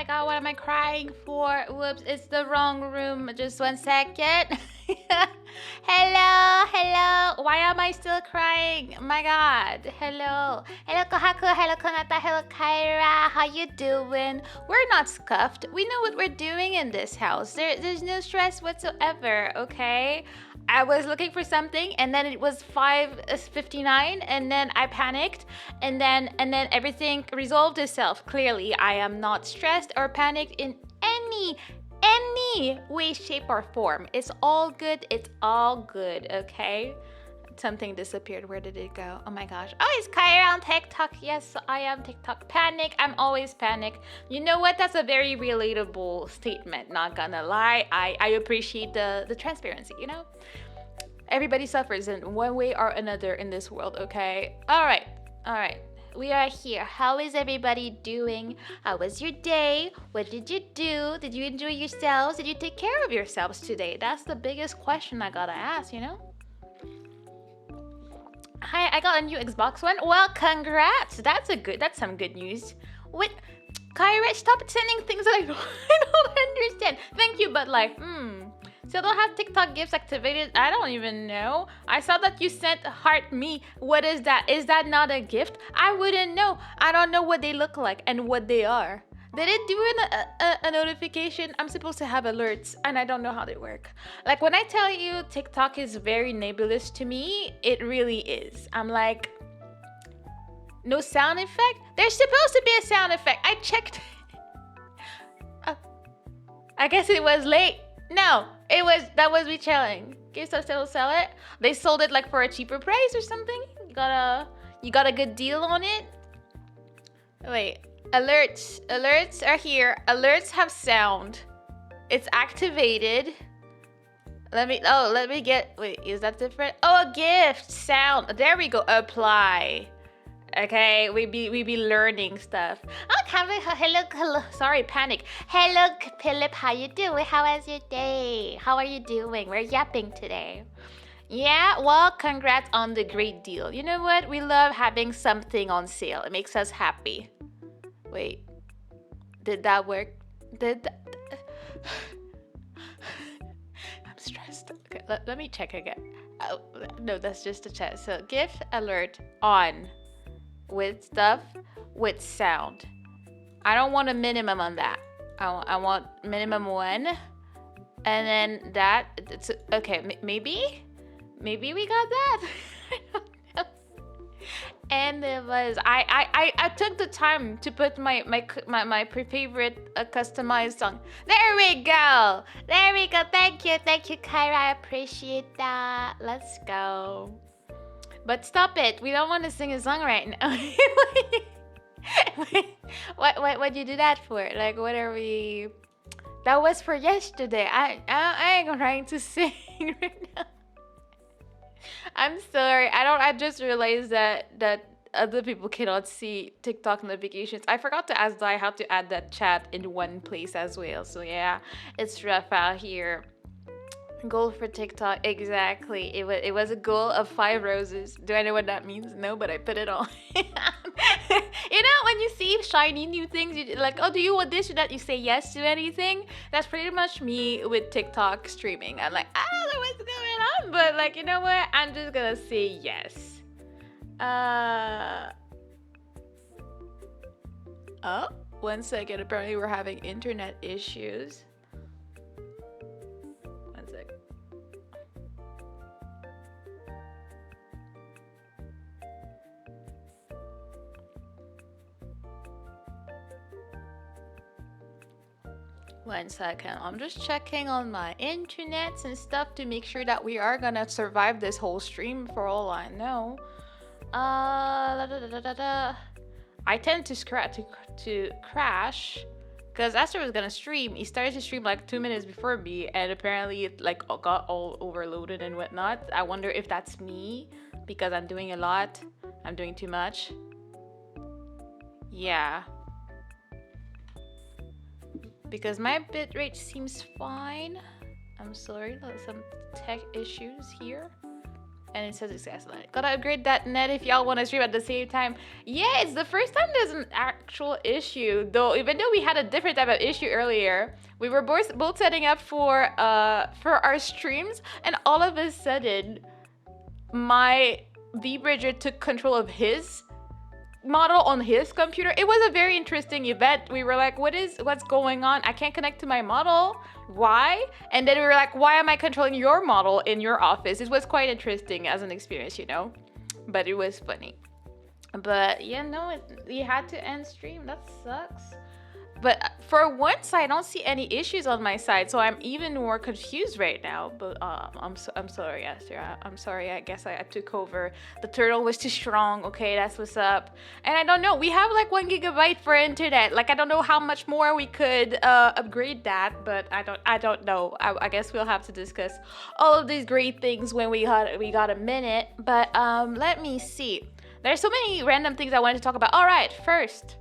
my god, what am I crying for? Whoops, it's the wrong room. Just 1 second. Hello. Why am I still crying? My god. Hello. Hello, Kohaku. Hello, Konata. Hello, Kyra. How you doing? We're not scuffed. We know what we're doing in this house. There's no stress whatsoever, okay? I was looking for something and then it was 5:59 and then I panicked and then everything resolved itself. Clearly, I am not stressed or panicked in any way, shape, or form. It's all good. It's all good, okay? Something disappeared. Where did it go? Oh my gosh. Oh, it's Kyra on TikTok. Yes, I am TikTok. Panic. I'm always panic. You know what? That's a very relatable statement. Not gonna lie. I appreciate the transparency, you know? Everybody suffers in one way or another in this world, okay? All right. We are here. How is everybody doing? How was your day? What did you do? Did you enjoy yourselves? Did you take care of yourselves today? That's the biggest question I gotta ask, you know? Hi, I got a new Xbox One. Well, congrats. That's some good news. What? Kyra, stop sending things that I don't understand. Thank you, but like, Still don't have TikTok gifts activated. I don't even know. I saw that you sent heart me. What is that? Is that not a gift? I wouldn't know. I don't know what they look like and what they are. Did it do a notification? I'm supposed to have alerts and I don't know how they work. Like when I tell you TikTok is very nebulous to me, it really is. I'm like, no sound effect? There's supposed to be a sound effect. I checked. I guess it was late. No, that was me chilling. GameStop still sell it. They sold it like for a cheaper price or something. You got a good deal on it. Wait, alerts are here. Alerts have sound. It's activated. Let me get. Wait, is that different? Oh, a gift sound. There we go. Apply. Okay, we be learning stuff. Oh, hello. Sorry, panic. Hello, Philip. How you doing? How was your day? How are you doing? We're yapping today. Yeah, well, congrats on the great deal. You know what? We love having something on sale. It makes us happy. Wait, did that work? I'm stressed. Okay, let me check again. Oh, no, that's just a chat. So, gift alert on. With stuff with sound. I don't want a minimum on that. I want minimum 1, and then that. It's okay. Maybe we got that. I don't know. And it was I took the time to put my favorite customized song. There we go. Thank you, Kyra. I appreciate that. Let's go. But stop it. We don't want to sing a song right now. What'd you do that for? Like, what are we? That was for yesterday. I ain't trying to sing right now. I'm sorry. I just realized that other people cannot see TikTok notifications. I forgot to ask Di how to add that chat in one place as well. So yeah, it's rough out here. Goal for TikTok, exactly. It was a goal of 5 roses. Do I know what that means? No, but I put it on. You know, when you see shiny new things, you like, oh, do you want this or that? You say yes to anything. That's pretty much me with TikTok streaming. I'm like, I don't know what's going on, but like, you know what? I'm just gonna say yes. Oh, 1 second. Apparently, we're having internet issues. 1 second. One second. I'm just checking on my internets and stuff to make sure that we are gonna survive this whole stream for all I know. I tend to crash because Esther was gonna stream. He started to stream like 2 minutes before me, and apparently it like got all overloaded and whatnot. I wonder if that's me because I'm doing a lot. I'm doing too much. Yeah. Because my bitrate seems fine. I'm sorry, some tech issues here. And it says success line. Gotta upgrade that net if y'all want to stream at the same time. Yeah, it's the first time there's an actual issue. Though, even though we had a different type of issue earlier, we were both setting up for our streams, and all of a sudden, my V-Bridger took control of his model on his computer. It was a very interesting event. We were like, what's going on? I can't connect to my model. Why? And then we were like, why am I controlling your model in your office? It was quite interesting as an experience, you know, but it was funny. But yeah, no, we had to end stream. That sucks. But for once, I don't see any issues on my side, so I'm even more confused right now. But I'm sorry, Esther. I'm sorry. I guess I took over. The turtle was too strong. Okay, that's what's up. And I don't know. We have like 1 gigabyte for internet. Like I don't know how much more we could upgrade that, but I don't know. I guess we'll have to discuss all of these great things when we got a minute. But let me see. There's so many random things I wanted to talk about. All right, first.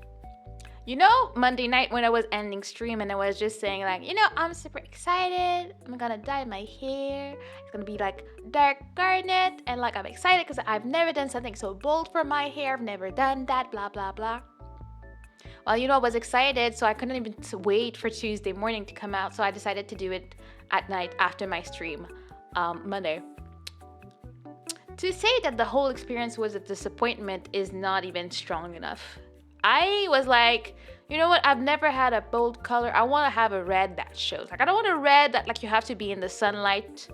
You know, Monday night when I was ending stream and I was just saying like, you know, I'm super excited. I'm gonna dye my hair. It's gonna be like dark garnet. And like, I'm excited because I've never done something so bold for my hair. I've never done that, blah, blah, blah. Well, you know, I was excited, so I couldn't even wait for Tuesday morning to come out. So I decided to do it at night after my stream, Monday. To say that the whole experience was a disappointment is not even strong enough. I was like, you know what? I've never had a bold color. I want to have a red that shows. Like, I don't want a red that, like, you have to be in the sunlight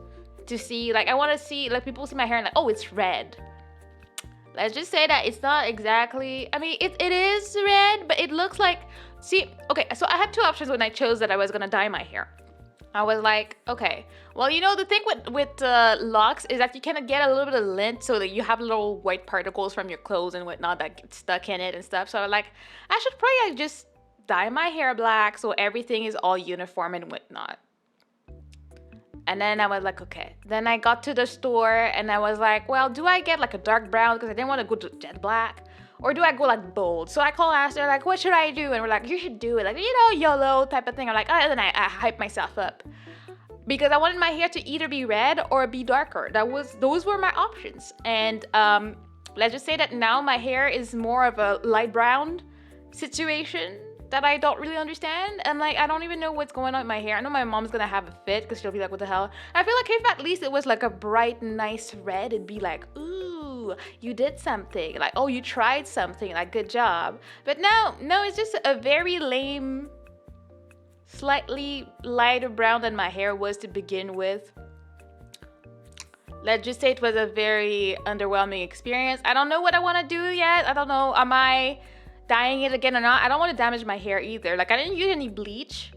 to see. Like, I want to see, like, people see my hair and, like, oh, it's red. Let's just say that it's not exactly, I mean, it is red, but it looks like, see, okay, so I had two options when I chose that I was going to dye my hair. I was like, okay, well, you know, the thing with locks is that you kind of get a little bit of lint so that you have little white particles from your clothes and whatnot that get stuck in it and stuff. So I was like, I should probably just dye my hair black so everything is all uniform and whatnot. And then I was like, okay. Then I got to the store and I was like, well, do I get like a dark brown because I didn't want to go to jet black? Or do I go like bold? So I called Aster, like, what should I do? And we're like, you should do it. Like, you know, YOLO type of thing. I'm like, oh, and then I hyped myself up. Because I wanted my hair to either be red or be darker. Those were my options. And let's just say that now my hair is more of a light brown situation that I don't really understand. And like, I don't even know what's going on with my hair. I know my mom's gonna have a fit because she'll be like, what the hell? I feel like if at least it was like a bright, nice red, it'd be like, ooh, you did something. Like, oh, you tried something. Like, good job. But no, it's just a very lame, slightly lighter brown than my hair was to begin with. Let's just say it was a very underwhelming experience. I don't know what I want to do yet. I don't know. Am I dyeing it again or not? I don't want to damage my hair either. Like, I didn't use any bleach,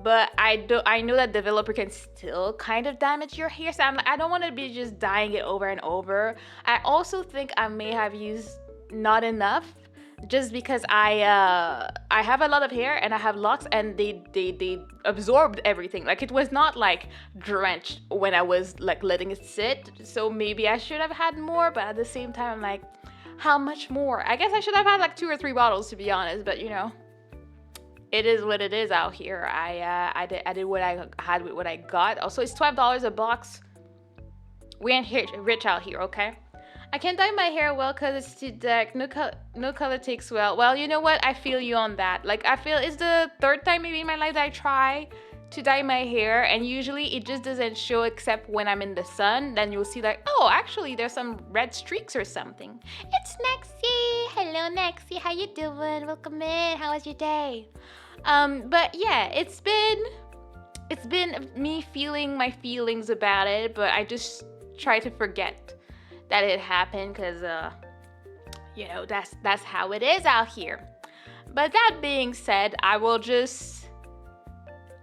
but I know that developer can still kind of damage your hair. So I'm like, I don't want to be just dyeing it over and over. I also think I may have used not enough, just because I have a lot of hair and I have locks and they absorbed everything. Like, it was not like drenched when I was like letting it sit. So maybe I should have had more, but at the same time I'm like, how much more? I guess I should have had like 2 or 3 bottles, to be honest, but you know, it is what it is out here. I did what I had with what I got. Also, it's $12 a box. We ain't rich out here, okay? I can't dye my hair well because it's too dark. No color takes well. Well, you know what? I feel you on that. Like, I feel it's the 3rd time maybe in my life that I try to dye my hair, and usually it just doesn't show except when I'm in the sun. Then you'll see like, oh, actually there's some red streaks or something. It's Nexie. Hello, Nexie. How you doing? Welcome in. How was your day? But yeah, it's been me feeling my feelings about it, but I just try to forget that it happened because you know, that's how it is out here. But that being said, I will just,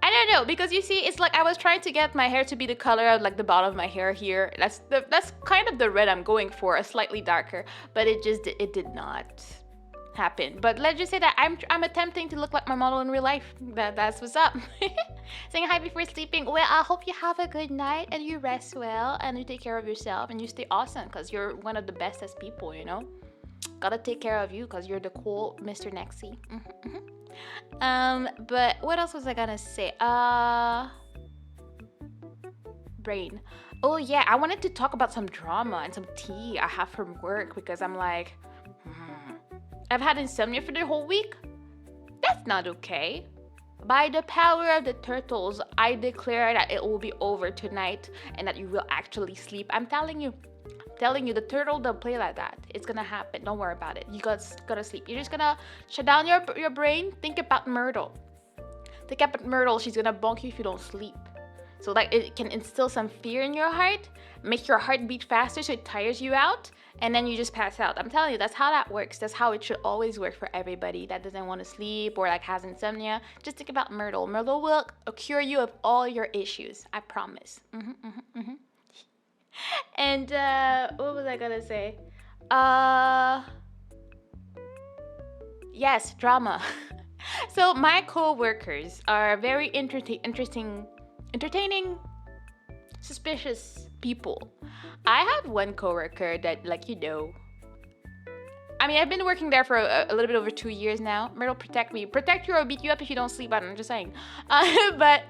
I don't know, because you see, it's like I was trying to get my hair to be the color of like the bottom of my hair here. That's kind of the red I'm going for, a slightly darker, but it did not happen. But let's just say that I'm attempting to look like my model in real life. That's what's up. Saying hi before sleeping. Well, I hope you have a good night and you rest well and you take care of yourself and you stay awesome because you're one of the bestest people, you know. Gotta take care of you because you're the cool Mr. Nexie. But what else was I gonna say? brain. Oh yeah, I wanted to talk about some drama and some tea I have from work because I'm like, I've had insomnia for the whole week. That's not okay. By the power of the turtles, I declare that it will be over tonight and that you will actually sleep. I'm telling you. The turtle don't play like that. It's gonna happen. Don't worry about it. You gotta sleep. You're just gonna shut down your brain. Think about Myrtle. Think about Myrtle. She's gonna bonk you if you don't sleep. So like it can instill some fear in your heart, make your heart beat faster so it tires you out, and then you just pass out. I'm telling you, that's how that works. That's how it should always work for everybody that doesn't want to sleep or like has insomnia. Just think about Myrtle. Myrtle will cure you of all your issues. I promise. And what was I gonna say? Yes, drama. So my co-workers are very entertaining, suspicious people. I have one coworker that, like, I mean, I've been working there for a little bit over 2 years now. Myrtle, protect me. Protect you or beat you up if you don't sleep. I'm just saying. But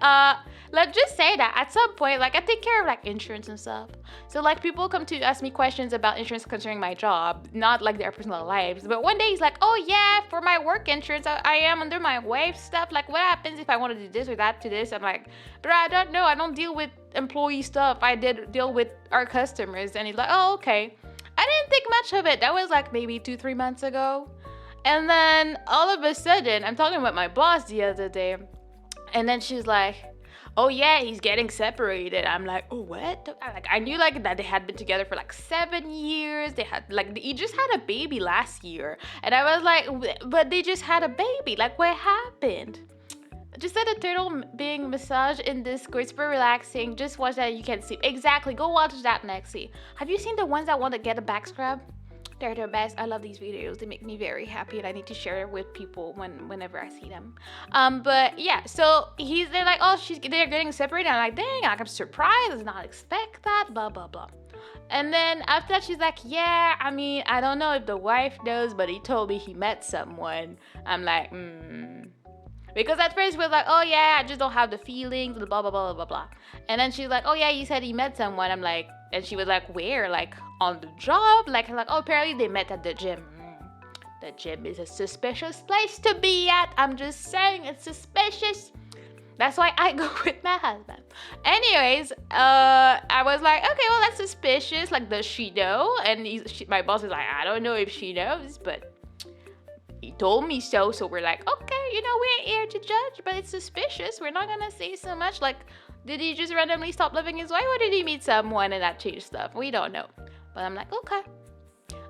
let's just say that at some point, like, I take care of, like, insurance and stuff. So, like, people come to ask me questions about insurance concerning my job, not, like, their personal lives. But one day he's like, oh, yeah, for my work insurance, I am under my wife's stuff. Like, what happens if I want to do this or that to this? I'm like, bro, I don't know. I don't deal with employee stuff. I did deal with our customers. And he's like, oh, okay. I didn't think much of it. That was like maybe 2-3 months ago. And then all of a sudden, I'm talking about my boss the other day. And then she's like, oh yeah, he's getting separated. I'm like, oh, what? Like, I knew like that they had been together for like 7 years. They had like, he just had a baby last year. And I was like, but they just had a baby. Like, what happened? Just said a turtle being massaged in Discord. Super relaxing. Just watch that. You can sleep. Exactly. Go watch that, Nexi. Have you seen the ones that want to get a back scrub? They're the best. I love these videos. They make me very happy, and I need to share it with people whenever I see them. But yeah, so they're like, oh, they're getting separated. I'm like, dang, I'm surprised. I did not expect that. Blah blah blah. And then after that, she's like, yeah, I mean, I don't know if the wife knows, but he told me he met someone. I'm like, Because at first we were like, oh yeah, I just don't have the feelings, blah, blah, blah, blah, blah, blah. And then she's like, oh yeah, you said he met someone. I'm like, and she was like, where? Like, on the job? Like, oh, apparently they met at the gym. The gym is a suspicious place to be at. I'm just saying, it's suspicious. That's why I go with my husband. Anyways, I was like, okay, well, that's suspicious. Like, does she know? And my boss is like, I don't know if she knows, but he told me so. So we're like, okay, we ain't here to judge, but it's suspicious. We're not gonna say so much. Like, did he just randomly stop loving his wife, or did he meet someone and that changed stuff? We don't know. But I'm like, okay.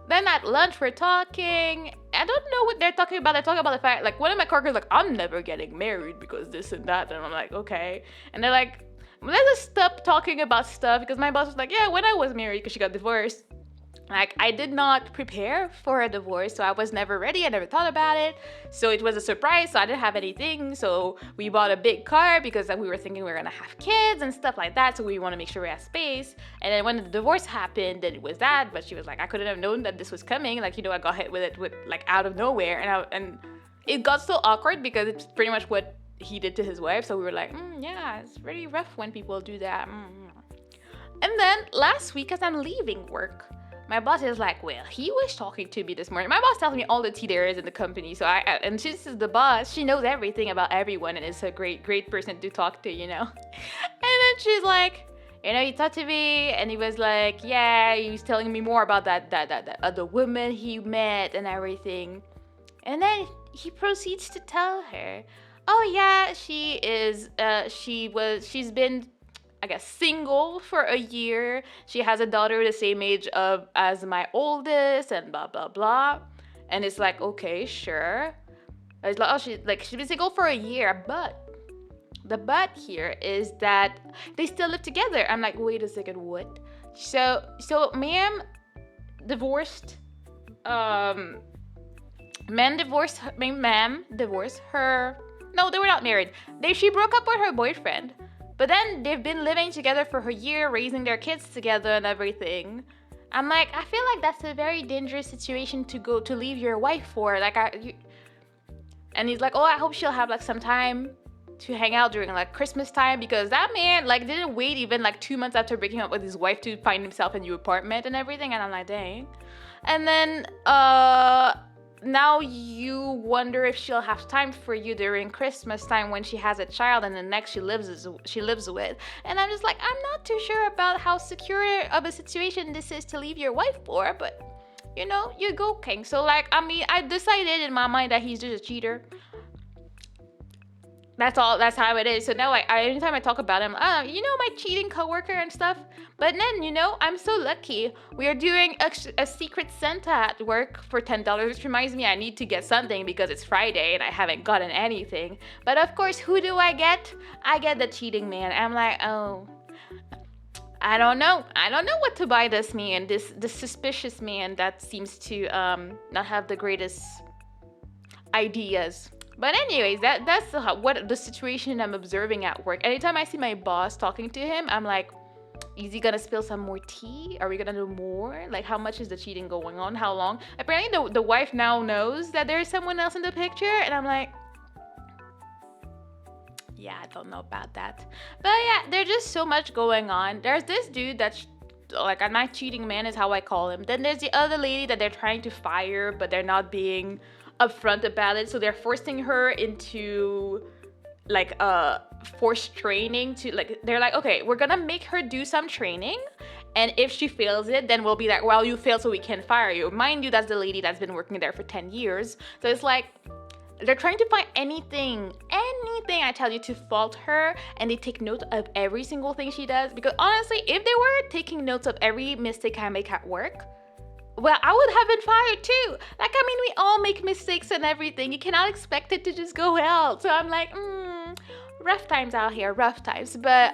Then at lunch we're talking. I don't know what they're talking about. They're talking about the fact, like, one of my coworkers like, I'm never getting married because this and that. And I'm like, okay. And they're like, let's just stop talking about stuff, because my boss was like, yeah, when I was married, because she got divorced. Like, I did not prepare for a divorce, so I was never ready. I never thought about it. So it was a surprise, so I didn't have anything. So we bought a big car because we were thinking we were gonna have kids and stuff like that. So we want to make sure we have space. And then when the divorce happened, then it was that. But she was like, I couldn't have known that this was coming. Like, I got hit with it like out of nowhere. And it got so awkward because it's pretty much what he did to his wife. So we were like, yeah, it's really rough when people do that. And then last week, as I'm leaving work, my boss is like, well, he was talking to me this morning. My boss tells me all the tea there is in the company. So and she's the boss. She knows everything about everyone and is a great person to talk to, And then she's like, he talked to me and he was like, yeah, he was telling me more about that other woman he met and everything. And then he proceeds to tell her, oh yeah, she's been, I guess, single for a year. She has a daughter the same age as my oldest, and blah blah blah. And it's like, okay, sure. It's like, oh, she's been single for a year, but the but here is that they still live together. I'm like, wait a second, what? So ma'am divorced. Ma'am divorced her. No, they were not married. She broke up with her boyfriend. But then they've been living together for a year, raising their kids together and everything. I'm like, I feel like that's a very dangerous situation to leave your wife for. Like, and he's like, oh, I hope she'll have like some time to hang out during like Christmas time, because that man like didn't wait even like 2 months after breaking up with his wife to find himself a new apartment and everything. And I'm like, dang. And then now you wonder if she'll have time for you during Christmas time when she has a child and the next she lives with. And I'm just like, I'm not too sure about how secure of a situation this is to leave your wife for, but you know, you go king. So like, I mean, I decided in my mind that he's just a cheater. That's all. That's how it is. So now, like, anytime I talk about him, you know, my cheating coworker and stuff. But then, you know, I'm so lucky. We are doing a secret Santa at work for $10, which reminds me I need to get something because it's Friday and I haven't gotten anything. But of course, who do I get? I get the cheating man. I'm like, oh, I don't know. I don't know what to buy this man, this suspicious man that seems to not have the greatest ideas. But anyways, that's what the situation I'm observing at work. Anytime I see my boss talking to him, I'm like, is he gonna spill some more tea? Are we gonna do more? Like, how much is the cheating going on? How long? Apparently, the wife now knows that there's someone else in the picture, and I'm like, yeah, I don't know about that. But yeah, there's just so much going on. There's this dude that's like, my cheating man is how I call him. Then there's the other lady that they're trying to fire, but they're not being upfront about it, so they're forcing her into like forced training to like, they're like, okay, we're gonna make her do some training, and if she fails it, then we'll be like, well, you failed, so we can fire you. Mind you, that's the lady that's been working there for 10 years. So it's like, they're trying to find anything I tell you to fault her, and they take note of every single thing she does. Because honestly, if they were taking notes of every mistake I make at work, well, I would have been fired too. Like, I mean, we all make mistakes and everything. You cannot expect it to just go well. So I'm like, rough times out here, rough times. But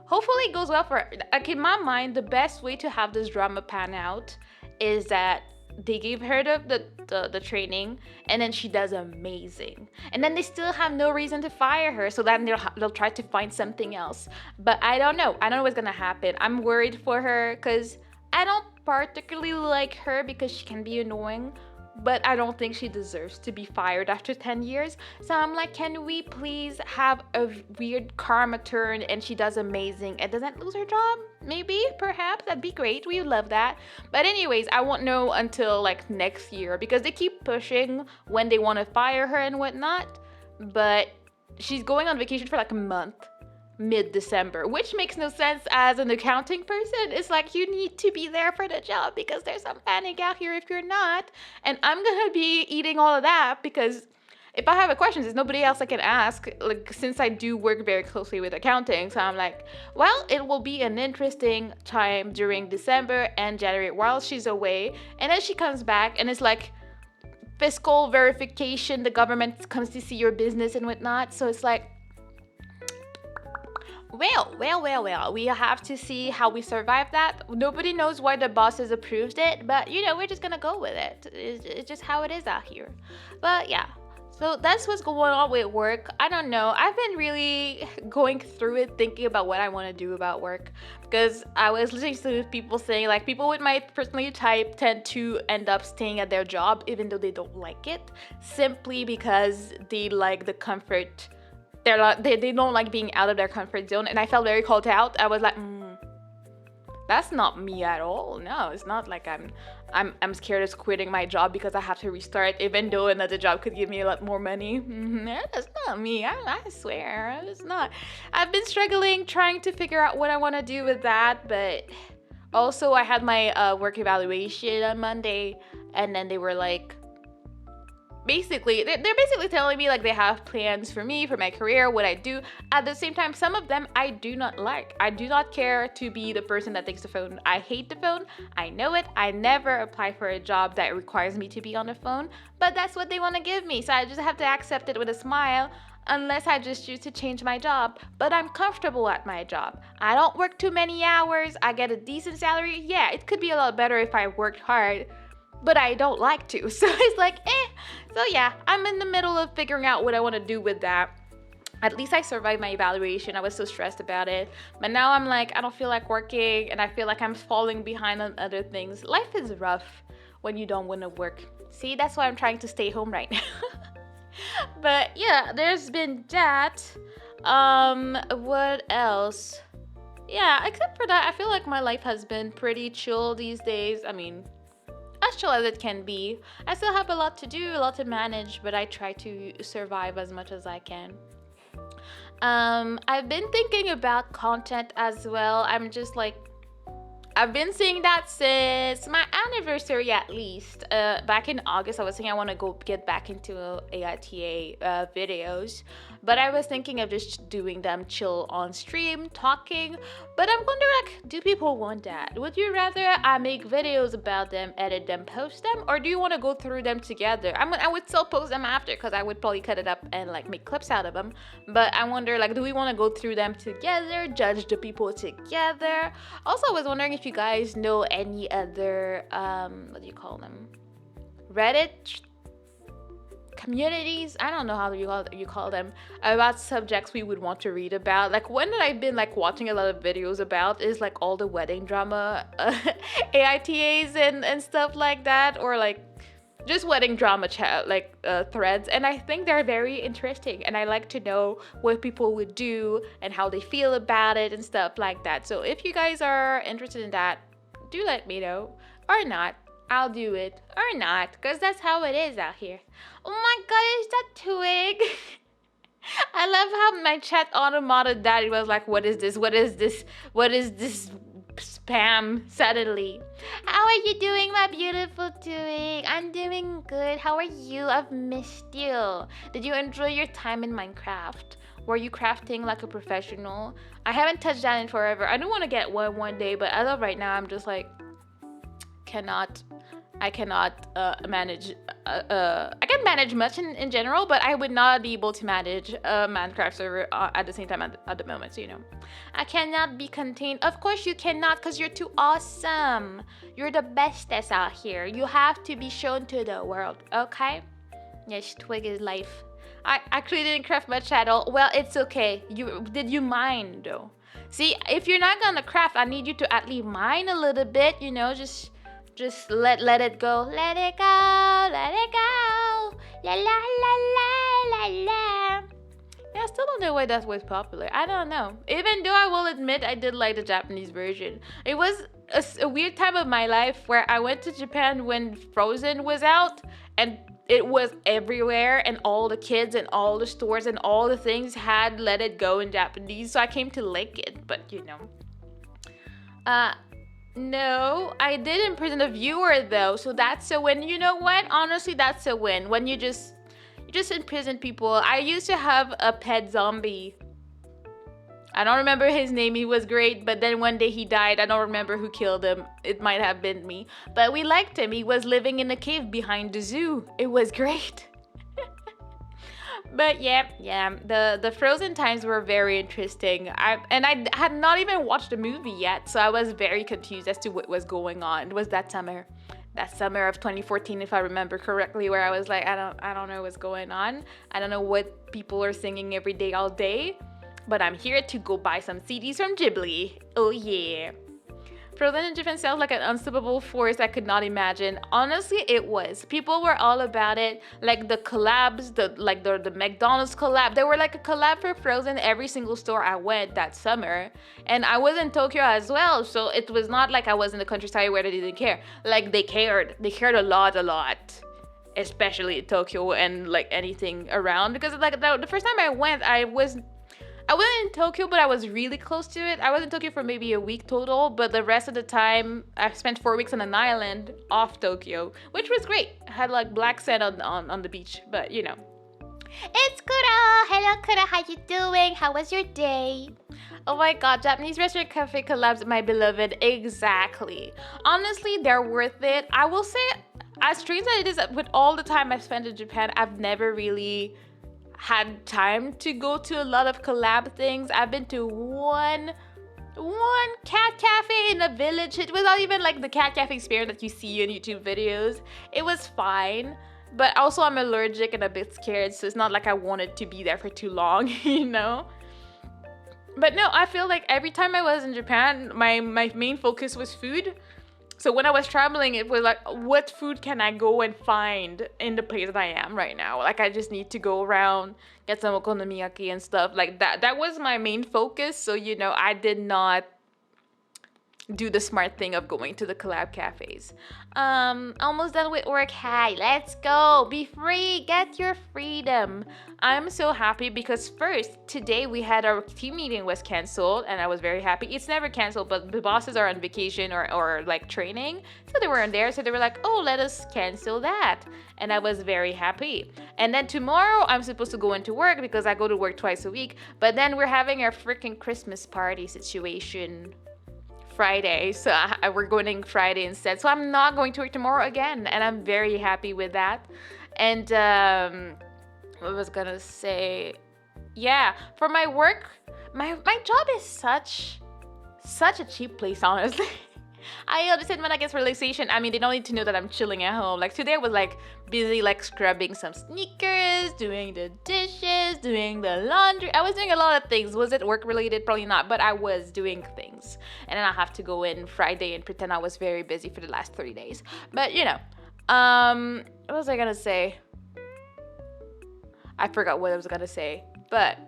hopefully it goes well for her. Like, in my mind, the best way to have this drama pan out is that they gave her the training, and then she does amazing. And then they still have no reason to fire her, so then they'll try to find something else. But I don't know. I don't know what's gonna happen. I'm worried for her because I don't particularly like her because she can be annoying, but I don't think she deserves to be fired after 10 years. So I'm like, can we please have a weird karma turn and she does amazing and doesn't lose her job? Maybe, perhaps, that'd be great. We would love that. But anyways, I won't know until like next year because they keep pushing when they want to fire her and whatnot. But she's going on vacation for like a month, mid-December, which makes no sense as an accounting person. It's like, you need to be there for the job because there's some panic out here if you're not. And I'm gonna be eating all of that because if I have a question, there's nobody else I can ask, like, since I do work very closely with accounting. So I'm like, well, it will be an interesting time during December and January while she's away. And then she comes back and it's like fiscal verification, the government comes to see your business and whatnot. So it's like, well, we have to see how we survive that. Nobody knows why the bosses approved it, but you know, we're just gonna go with it. It's just how it is out here. But yeah, so that's what's going on with work. I don't know. I've been really going through it, thinking about what I want to do about work, because I was listening to people saying like people with my personality type tend to end up staying at their job even though they don't like it, simply because they like the comfort. They don't like being out of their comfort zone, and I felt very called out. I was like, that's not me at all. No, it's not like I'm scared of quitting my job because I have to restart, even though another job could give me a lot more money. That's not me. I swear, it's not. I've been struggling trying to figure out what I want to do with that, but also I had my work evaluation on Monday, and then they were like, they're basically telling me like they have plans for me, for my career, what I do. At the same time, some of them I do not like. I do not care to be the person that takes the phone. I hate the phone. I know it. I never apply for a job that requires me to be on the phone, but that's what they want to give me. So I just have to accept it with a smile, unless I just choose to change my job. But I'm comfortable at my job. I don't work too many hours. I get a decent salary. Yeah, it could be a lot better if I worked hard, but I don't like to. So it's like, So yeah, I'm in the middle of figuring out what I want to do with that. At least I survived my evaluation. I was so stressed about it. But now I'm like, I don't feel like working, and I feel like I'm falling behind on other things. Life is rough when you don't want to work. See, that's why I'm trying to stay home right now. But yeah, there's been that. What else? Yeah, except for that, I feel like my life has been pretty chill these days. I mean, as chill as it can be. I still have a lot to do, a lot to manage, but I try to survive as much as I can. I've been thinking about content as well. I've been seeing that since my anniversary, at least. Back in August, I was saying I want to go get back into AITA videos, but I was thinking of just doing them chill on stream, talking. But I'm wondering, like, do people want that? Would you rather I make videos about them, edit them, post them, or do you want to go through them together? I would still post them after because I would probably cut it up and like make clips out of them. But I wonder, like, do we want to go through them together, judge the people together? Also, I was wondering if you guys know any other what do you call them, Reddit communities, I don't know how you call them, about subjects we would want to read about. Like, one that I've been like watching a lot of videos about is like all the wedding drama AITAs and stuff like that, or like just wedding drama chat threads, and I think they're very interesting, and I like to know what people would do and how they feel about it and stuff like that. So if you guys are interested in that, do let me know. Or not, I'll do it. Or not, because that's how it is out here. Oh my god, is that Twig? I love how my chat automated that. It was like, what is this? What is this? What is this spam suddenly? How are you doing, my beautiful Twig? I'm doing good. How are you? I've missed you. Did you enjoy your time in Minecraft? Were you crafting like a professional? I haven't touched that in forever. I do want to get one day, but as of right now, I'm just like, I cannot manage. I can manage much in general, but I would not be able to manage a Minecraft server at the same time at the moment. So, I cannot be contained. Of course, you cannot, because you're too awesome. You're the bestest out here. You have to be shown to the world, okay? Yes, Twig is life. I actually didn't craft much at all. Well, it's okay. Did you mine though? See, if you're not gonna craft, I need you to at least mine a little bit. Just let it go. Let it go. Let it go. La la la la la la. Yeah, I still don't know why that was popular. I don't know. Even though I will admit I did like the Japanese version. It was a weird time of my life where I went to Japan when Frozen was out, and it was everywhere, and all the kids and all the stores and all the things had Let It Go in Japanese, so I came to like it. But no, I did imprison a viewer though, so that's a win. You know what? Honestly, that's a win. When you just imprison people. I used to have a pet zombie. I don't remember his name. He was great, but then one day he died. I don't remember who killed him. It might have been me, but we liked him. He was living in a cave behind the zoo. It was great. But yeah, the Frozen times were very interesting. I had not even watched the movie yet, so I was very confused as to what was going on. It was that summer of 2014, if I remember correctly, where I was like, I don't know what's going on. I don't know what people are singing every day, all day, but I'm here to go buy some CDs from Ghibli. Oh yeah. Frozen in Japan sounds like an unstoppable force I could not imagine. Honestly, it was. People were all about it. Like the collabs, the McDonald's collab. There were like a collab for Frozen every single store I went that summer. And I was in Tokyo as well, so it was not like I was in the countryside where they didn't care. Like they cared. They cared a lot. Especially Tokyo and like anything around. Because like the first time I went, I wasn't in Tokyo, but I was really close to it. I was in Tokyo for maybe a week total, but the rest of the time, I spent 4 weeks on an island off Tokyo, which was great. I had like black sand on the beach, but It's Kura! Hello Kura, how you doing? How was your day? Oh my god, Japanese restaurant cafe collabs, my beloved. Exactly. Honestly, they're worth it. I will say, as strange as it is, with all the time I've spent in Japan, I've never really had time to go to a lot of collab things. I've been to one cat cafe in a village. It was not even like the cat cafe experience that you see in YouTube videos. It was fine, but also I'm allergic and a bit scared, so it's not like I wanted to be there for too long, But no, I feel like every time I was in Japan, my main focus was food. So when I was traveling, it was like, what food can I go and find in the place that I am right now? Like, I just need to go around, get some okonomiyaki and stuff like that. That was my main focus. So, I did not do the smart thing of going to the collab cafes. Almost done with work. Hi, let's go. Be free. Get your freedom. I'm so happy because first, today we had our team meeting was canceled and I was very happy. It's never canceled, but the bosses are on vacation or like training. So they weren't there. So they were like, oh, let us cancel that. And I was very happy. And then tomorrow I'm supposed to go into work because I go to work twice a week. But then we're having our freaking Christmas party situation Friday, so we're going Friday instead. So I'm not going to work tomorrow again, and I'm very happy with that. And what was gonna say? Yeah, for my work, my job is such a cheap place, honestly. I understand when I get relaxation. I mean, they don't need to know that I'm chilling at home. Like today I was like busy like scrubbing some sneakers, doing the dishes, doing the laundry. I was doing a lot of things. Was it work related? Probably not, but I was doing things. And then I have to go in Friday and pretend I was very busy for the last 30 days. But what was I gonna say? I forgot what I was gonna say. But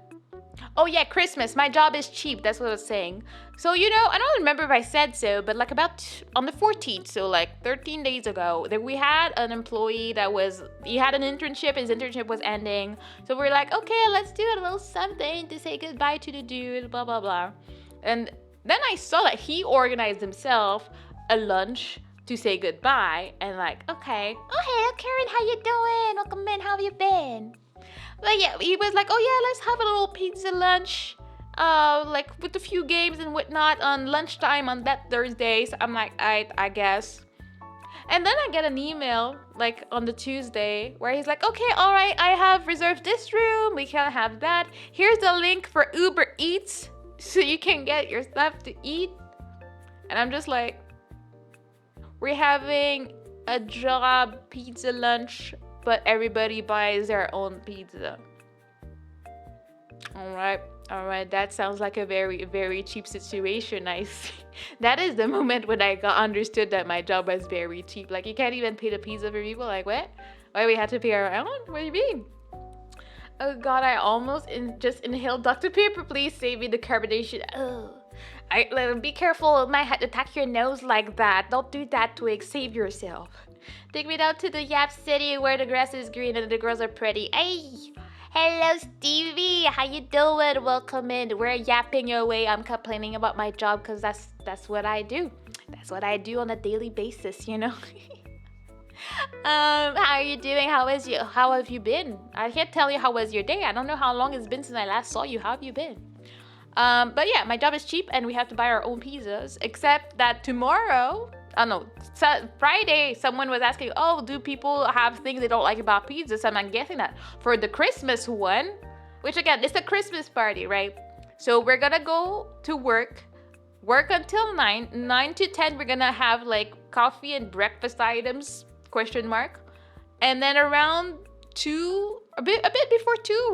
oh yeah, Christmas. My job is cheap. That's what I was saying. So, I don't remember if I said so, but like about on the 14th, so like 13 days ago, that we had an employee he had an internship. His internship was ending. So we're like, okay, let's do a little something to say goodbye to the dude, blah, blah, blah. And then I saw that he organized himself a lunch to say goodbye. And like, okay. Oh, hey, Karen, how you doing? Welcome in. How have you been? But yeah, he was like, oh yeah, let's have a little pizza lunch, like with a few games and whatnot on lunchtime on that Thursday. So I'm like, I guess. And then I get an email like on the Tuesday where he's like, okay, all right, I have reserved this room. We can have that. Here's the link for Uber Eats so you can get your stuff to eat. And I'm just like, we're having a job pizza lunch, but everybody buys their own pizza. All right. That sounds like a very, very cheap situation. I see. That is the moment when I understood that my job was very cheap. Like, you can't even pay the pizza for people. Like, what? Why we had to pay our own? What do you mean? Oh, God, I almost just inhaled Dr. Pepper. Please save me the carbonation. Oh. Be careful. It might attack your nose like that. Don't do that, Twig. Save yourself. Take me down to the Yap City where the grass is green and the girls are pretty. Hey! Hello, Stevie. How you doing? Welcome in. We're yapping away. I'm complaining about my job because that's what I do. That's what I do on a daily basis, How are you doing? How have you been? I can't tell you how was your day. I don't know how long it's been since I last saw you. How have you been? But yeah, my job is cheap and we have to buy our own pizzas. Except that tomorrow, Friday, someone was asking, oh, do people have things they don't like about pizza? So I'm guessing that for the Christmas one, which again, it's a Christmas party, right? So we're gonna go to work until 9 to 10. We're gonna have like coffee and breakfast items, ? And then around 2, a bit before 2,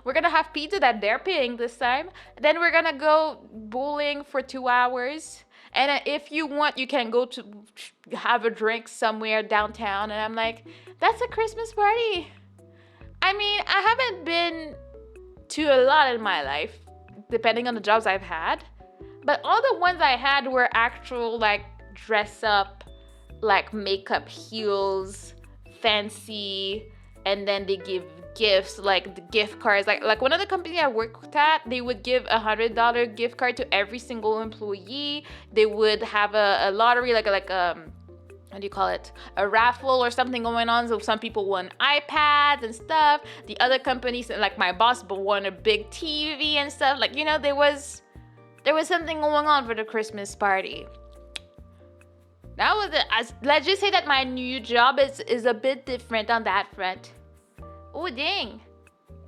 we're gonna have pizza that they're paying this time. Then we're gonna go bowling for 2 hours. And if you want, you can go to have a drink somewhere downtown. And I'm like, that's a Christmas party. I mean, I haven't been to a lot in my life, depending on the jobs I've had. But all the ones I had were actual, like, dress up, like makeup heels, fancy, and then they give gifts, like the gift cards. Like one of the companies I worked at, they would give $100 gift card to every single employee. They would have a lottery, like what do you call it? A raffle or something going on. So some people won iPads and stuff. The other companies, like my boss, won a big TV and stuff. Like, there was something going on for the Christmas party. That was it. Let's just say that my new job is a bit different on that front. Oh dang,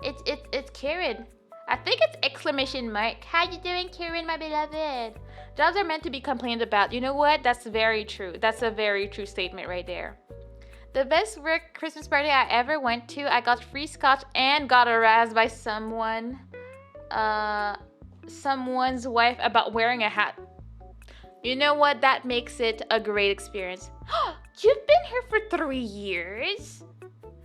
it's Karen. I think it's exclamation mark. How you doing, Karen, my beloved? Jobs are meant to be complained about. You know what? That's very true. That's a very true statement right there. The best work Christmas party I ever went to, I got free scotch and got harassed by someone's wife about wearing a hat. You know what? That makes it a great experience. You've been here for 3 years?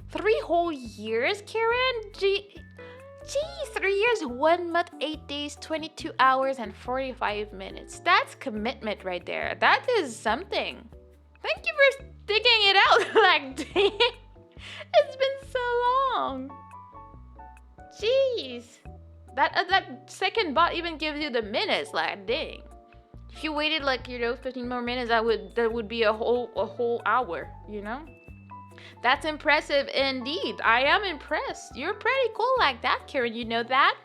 3 whole years, Karen? Geez, 3 years, 1 month, 8 days, 22 hours, and 45 minutes. That's commitment right there. That is something. Thank you for sticking it out. Like, dang. It's been so long. Jeez. That second bot even gives you the minutes. Like, dang. If you waited 15 more minutes, that would be a whole hour, That's impressive indeed. I am impressed. You're pretty cool like that, Karen. You know that?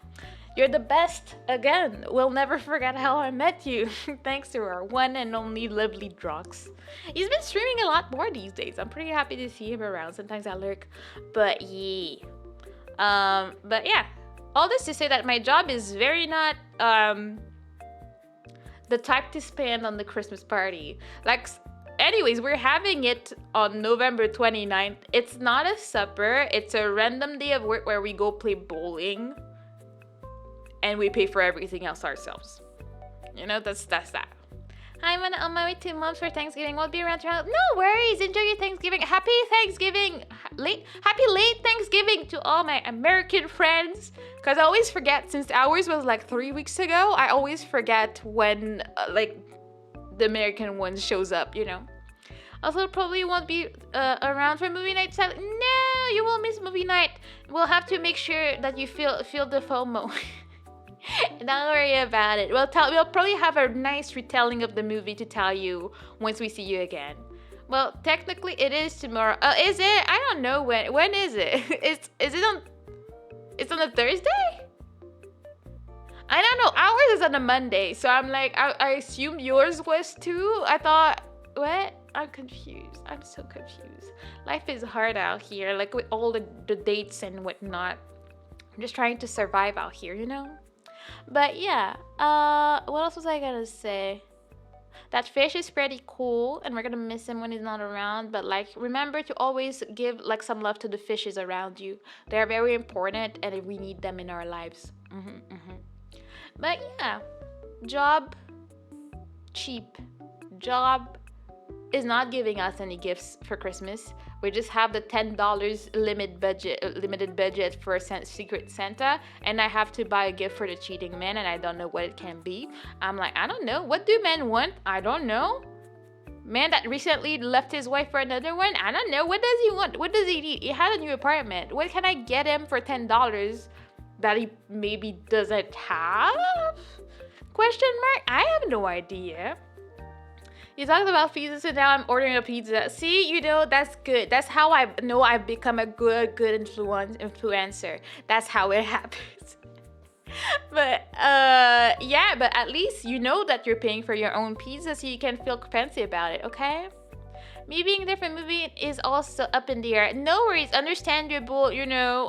You're the best. Again, we'll never forget how I met you. Thanks to our one and only lovely Drox. He's been streaming a lot more these days. I'm pretty happy to see him around. Sometimes I lurk. But yeah. All this to say that my job is very not the type to spend on the Christmas party. Anyways, we're having it on November 29th. It's not a supper. It's a random day of work where we go play bowling. And we pay for everything else ourselves. That's that. I'm on my way to Mom's for Thanksgiving. We'll be around tomorrow. No worries. Enjoy your Thanksgiving. Happy Thanksgiving. Happy late Thanksgiving to all my American friends. Because I always forget, since ours was 3 weeks ago, I always forget when, the American one shows up, Also, probably won't be around for movie night. No, you will miss movie night. We'll have to make sure that you feel the FOMO. Don't worry about it. We'll probably have a nice retelling of the movie to tell you once we see you again. Well, technically it is tomorrow. Is it? I don't know when. When is it? It's on a Thursday? I don't know. Ours is on a Monday, so I'm I assumed yours was too. I thought, what? I'm confused. I'm so confused. Life is hard out here, with all the dates and whatnot. I'm just trying to survive out here, But yeah, what else was I gonna say? That fish is pretty cool, and we're gonna miss him when he's not around. But remember to always give some love to the fishes around you. They're very important, and we need them in our lives. But yeah, job cheap. Job is not giving us any gifts for Christmas. We just have the $10 limited budget for Secret Santa, and I have to buy a gift for the cheating man, and I don't know what it can be. I'm I don't know. What do men want? I don't know. Man that recently left his wife for another one? I don't know. What does he want? What does he need? He had a new apartment. What can I get him for $10 that he maybe doesn't have? Question mark? I have no idea. You talked about pizza, so now I'm ordering a pizza. See, that's good. That's how I know I've become a good influencer. That's how it happens. But but at least you know that you're paying for your own pizza, so you can feel fancy about it, okay? Me being a different movie is also up in the air. No worries, understandable.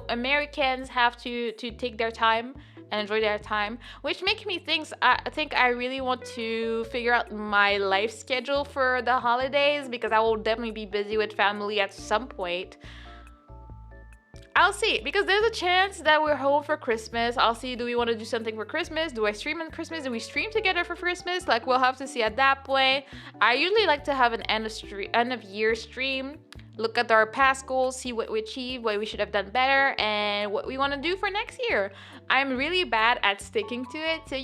Americans have to take their time and enjoy their time, which makes me think I really want to figure out my life schedule for the holidays, because I will definitely be busy with family at some point. I'll see, because there's a chance that we're home for Christmas. I'll see, do we want to do something for Christmas? Do I stream on Christmas? Do we stream together for Christmas? We'll have to see at that point. I usually like to have an end of year stream, look at our past goals, see what we achieved, what we should have done better, and what we want to do for next year. I'm really bad at sticking to it, so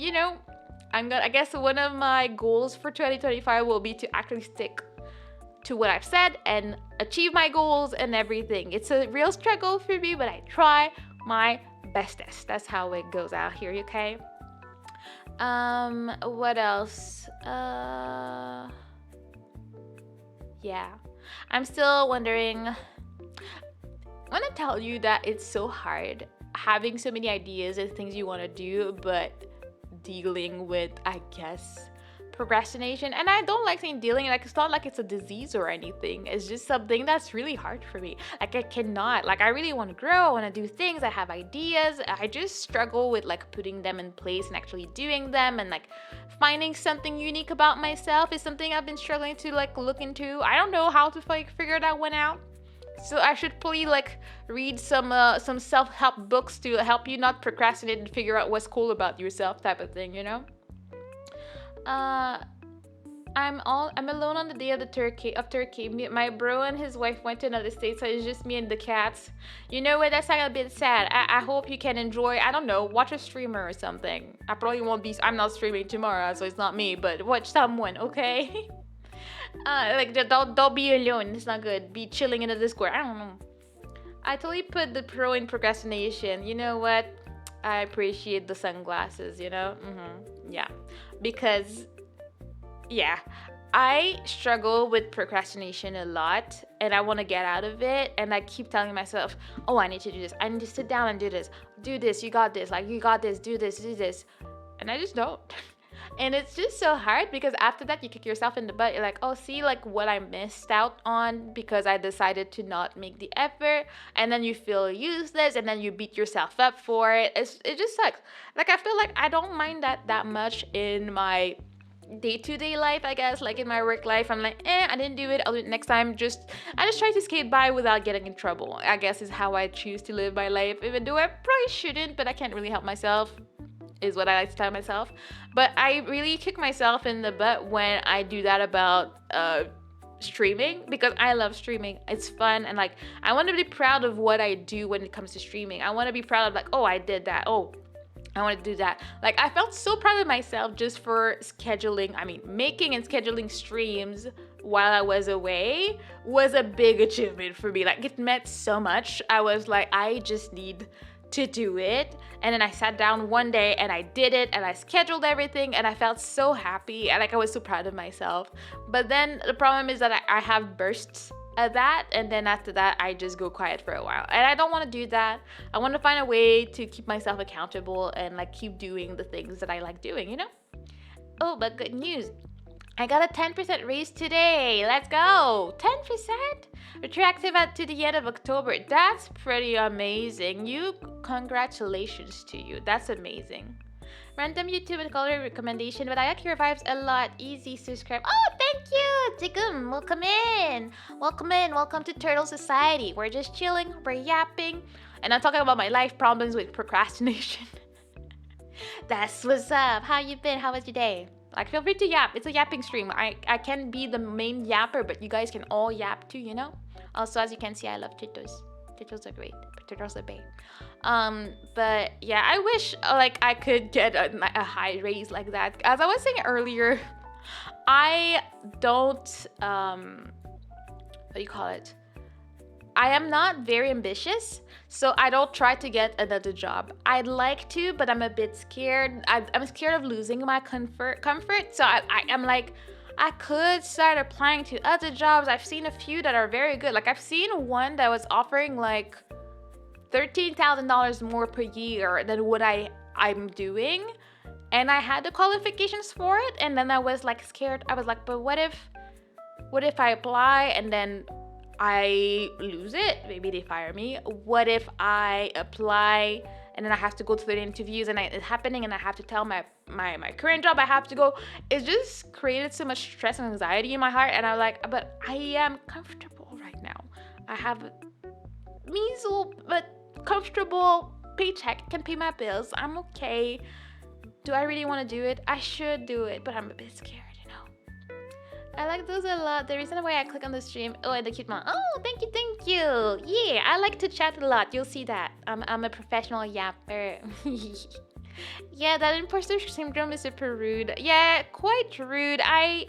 I guess one of my goals for 2025 will be to actually stick to what I've said and achieve my goals and everything. It's a real struggle for me, but I try my bestest. That's how it goes out here, okay? What else? Yeah. I'm still wondering. I want to tell you that it's so hard having so many ideas and things you want to do, but dealing with, I guess, procrastination. And I don't like saying dealing, it's not like it's a disease or anything. It's just something that's really hard for me. I cannot, I really want to grow, I want to do things, I have ideas. I just struggle with putting them in place and actually doing them, and finding something unique about myself is something I've been struggling to look into. I don't know how to figure that one out. So I should probably read some self-help books to help you not procrastinate and figure out what's cool about yourself, type of thing, I'm alone on the day of the Turkey. My bro and his wife went to another state, so it's just me and the cats. You know what? That's like a bit sad. I hope you can enjoy. I don't know, watch a streamer or something. I probably won't be. I'm not streaming tomorrow, so it's not me. But watch someone, okay? Like don't be alone. It's not good. Be chilling in the Discord. I don't know. I totally put the pro in procrastination. You know what? I appreciate the sunglasses. Yeah, because yeah, I struggle with procrastination a lot and I want to get out of it. And I keep telling myself, oh, I need to do this. I need to sit down and do this. Do this. You got this. Like, you got this. Do this. Do this. And I just don't. And it's just so hard because after that, you kick yourself in the butt. You're like, oh, see, like what I missed out on because I decided to not make the effort. And then you feel useless and then you beat yourself up for it. It just sucks. Like, I feel like I don't mind that much in my day-to-day life, I guess. Like in my work life, I'm like, I didn't do it, I'll do it next time. I just try to skate by without getting in trouble, I guess, is how I choose to live my life, even though I probably shouldn't, but I can't really help myself, is what I like to tell myself. But I really kick myself in the butt when I do that about streaming, because I love streaming. It's fun, and like I want to be proud of what I do when it comes to streaming. I want to be proud of like, oh, I did that. Oh, I want to do that. Like, I felt so proud of myself just for making and scheduling streams while I was away was a big achievement for me. Like, it meant so much. I was like, I just need to do it. And then I sat down one day and I did it and I scheduled everything and I felt so happy. And like, I was so proud of myself. But then the problem is that I have bursts at that, and then after that I just go quiet for a while, and I don't want to do that. I want to find a way to keep myself accountable and like keep doing the things that I like doing. Oh, but good news, I got a 10% raise today. Let's go. 10% retroactive to the end of October. That's pretty amazing. Congratulations to you. That's amazing. Random YouTube and color recommendation, but I like your vibes a lot. Easy, subscribe. Oh, thank you, Tigum. Welcome in. Welcome in. Welcome to Turtle Society. We're just chilling. We're yapping. And I'm talking about my life problems with procrastination. That's what's up. How you been? How was your day? Like, feel free to yap. It's a yapping stream. I can be the main yapper, but you guys can all yap too, Also, as you can see, I love turtles. Turtles are great. Turtles are bae. But yeah, I wish like I could get a high raise like that. As I was saying earlier, I don't what do you call it? I am not very ambitious, so I don't try to get another job. I'd like to, but I'm a bit scared. I'm scared of losing my comfort. So I'm like, I could start applying to other jobs. I've seen a few that are very good. Like, I've seen one that was offering like $13,000 more per year than what I'm doing, and I had the qualifications for it. And then I was like scared. I was like, but what if I apply and then I lose it? Maybe they fire me. What if I apply and then I have to go to the interviews and it's happening and I have to tell my current job I have to go? It just created so much stress and anxiety in my heart. And I'm like, but I am comfortable right now. I have a measly but comfortable paycheck, can pay my bills. I'm okay. Do I really want to do it? I should do it, but I'm a bit scared. I like those a lot. The reason why I click on the stream. Oh, and the cute mom. Oh, thank you. Yeah, I like to chat a lot. You'll see that. I'm a professional yapper. Yeah, that imposter syndrome is super rude. Yeah, quite rude. I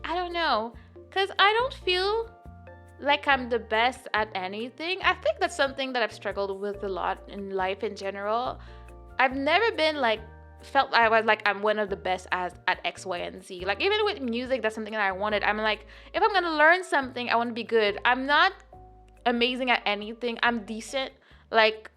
don't know, cause I don't feel like I'm the best at anything. I think that's something that I've struggled with a lot in life in general. I've never been like felt I was like I'm one of the best at X, Y, and Z. Like, even with music, that's something that I wanted. I'm like, if I'm gonna learn something, I want to be good. I'm not amazing at anything. I'm decent. Like,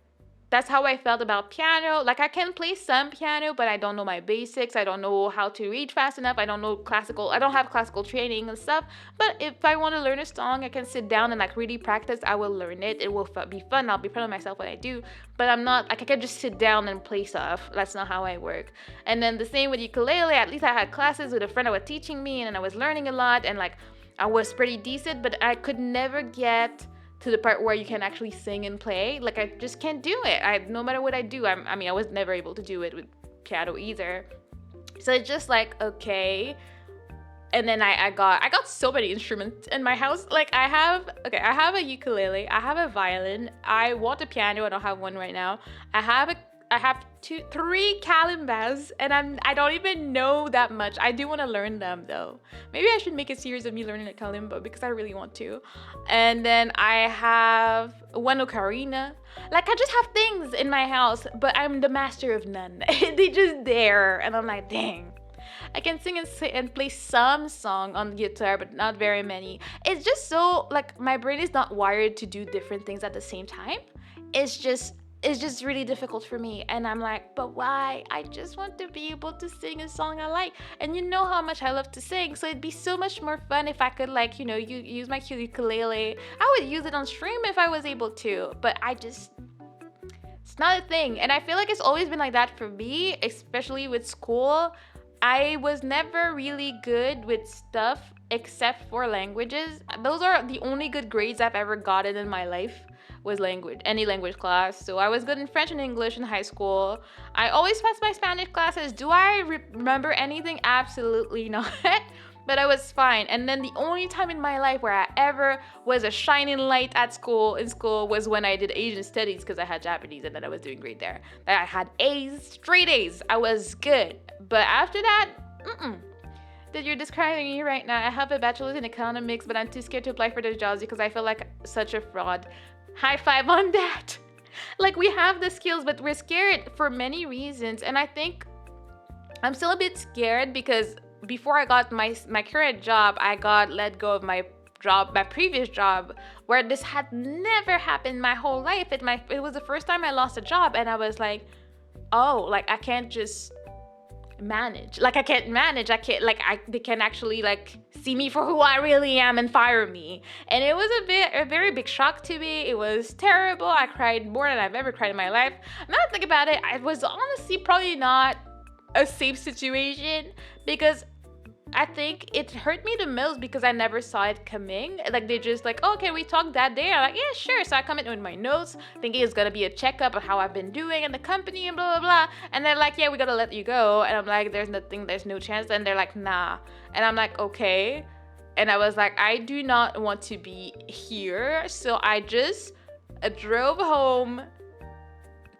that's how I felt about piano. Like, I can play some piano, but I don't know my basics. I don't know how to read fast enough. I don't know classical. I don't have classical training and stuff. But if I want to learn a song, I can sit down and like really practice. I will learn it. It will be fun. I'll be proud of myself when I do. But I'm not like, I can just sit down and play stuff. That's not how I work. And then the same with ukulele. At least I had classes with a friend that was teaching me, and I was learning a lot, and like I was pretty decent. But I could never get to the part where you can actually sing and play. Like, I just can't do it. No matter what I do, I was never able to do it with piano either. So it's just like, okay, and then I got so many instruments in my house. Like I have a ukulele, I have a violin, I want a piano, I don't have one right now. I have three calimbas, and I don't even know that much. I do want to learn them though. Maybe I should make a series of me learning a kalimba because I really want to. And then I have one ocarina. Like I just have things in my house, but I'm the master of none. They just there, and I'm like, dang. I can sing and play some song on the guitar, but not very many. It's just so like my brain is not wired to do different things at the same time. It's just it's just really difficult for me, and I'm like, but why? I just want to be able to sing a song I like, and you know how much I love to sing, so it'd be so much more fun if I could like use my ukulele. I would use it on stream if I was able to, but it's not a thing. And I feel like it's always been like that for me, especially with school. I was never really good with stuff except for languages. Those are the only good grades I've ever gotten in my life, was any language class. So I was good in French and English in high school. I always passed my Spanish classes. Do I remember anything? Absolutely not. But I was fine. And then the only time in my life where I ever was a shining light in school was when I did Asian studies, because I had Japanese, and then I was doing great there. I had A's, straight A's. I was good. But after that, that you're describing me right now. I have a bachelor's in economics, but I'm too scared to apply for those jobs because I feel like such a fraud. High five on that. Like, we have the skills, but we're scared for many reasons. And I think I'm still a bit scared because before I got my current job, I got let go of my previous job, where this had never happened my whole life. It was the first time I lost a job, and I was like, oh, like I can't just manage. Like I can't manage. I can't they can actually like see me for who I really am and fire me. And it was a very big shock to me. It was terrible. I cried more than I've ever cried in my life. Now that I think about it, it was honestly probably not a safe situation, because I think it hurt me the most because I never saw it coming. Like, they just like, oh, can we talk that day? I'm like, yeah, sure. So I come in with my notes, thinking it's gonna be a checkup of how I've been doing in the company and blah, blah, blah. And they're like, yeah, we gotta let you go. And I'm like, there's no chance. And they're like, nah. And I'm like, okay. And I was like, I do not want to be here. So I just drove home,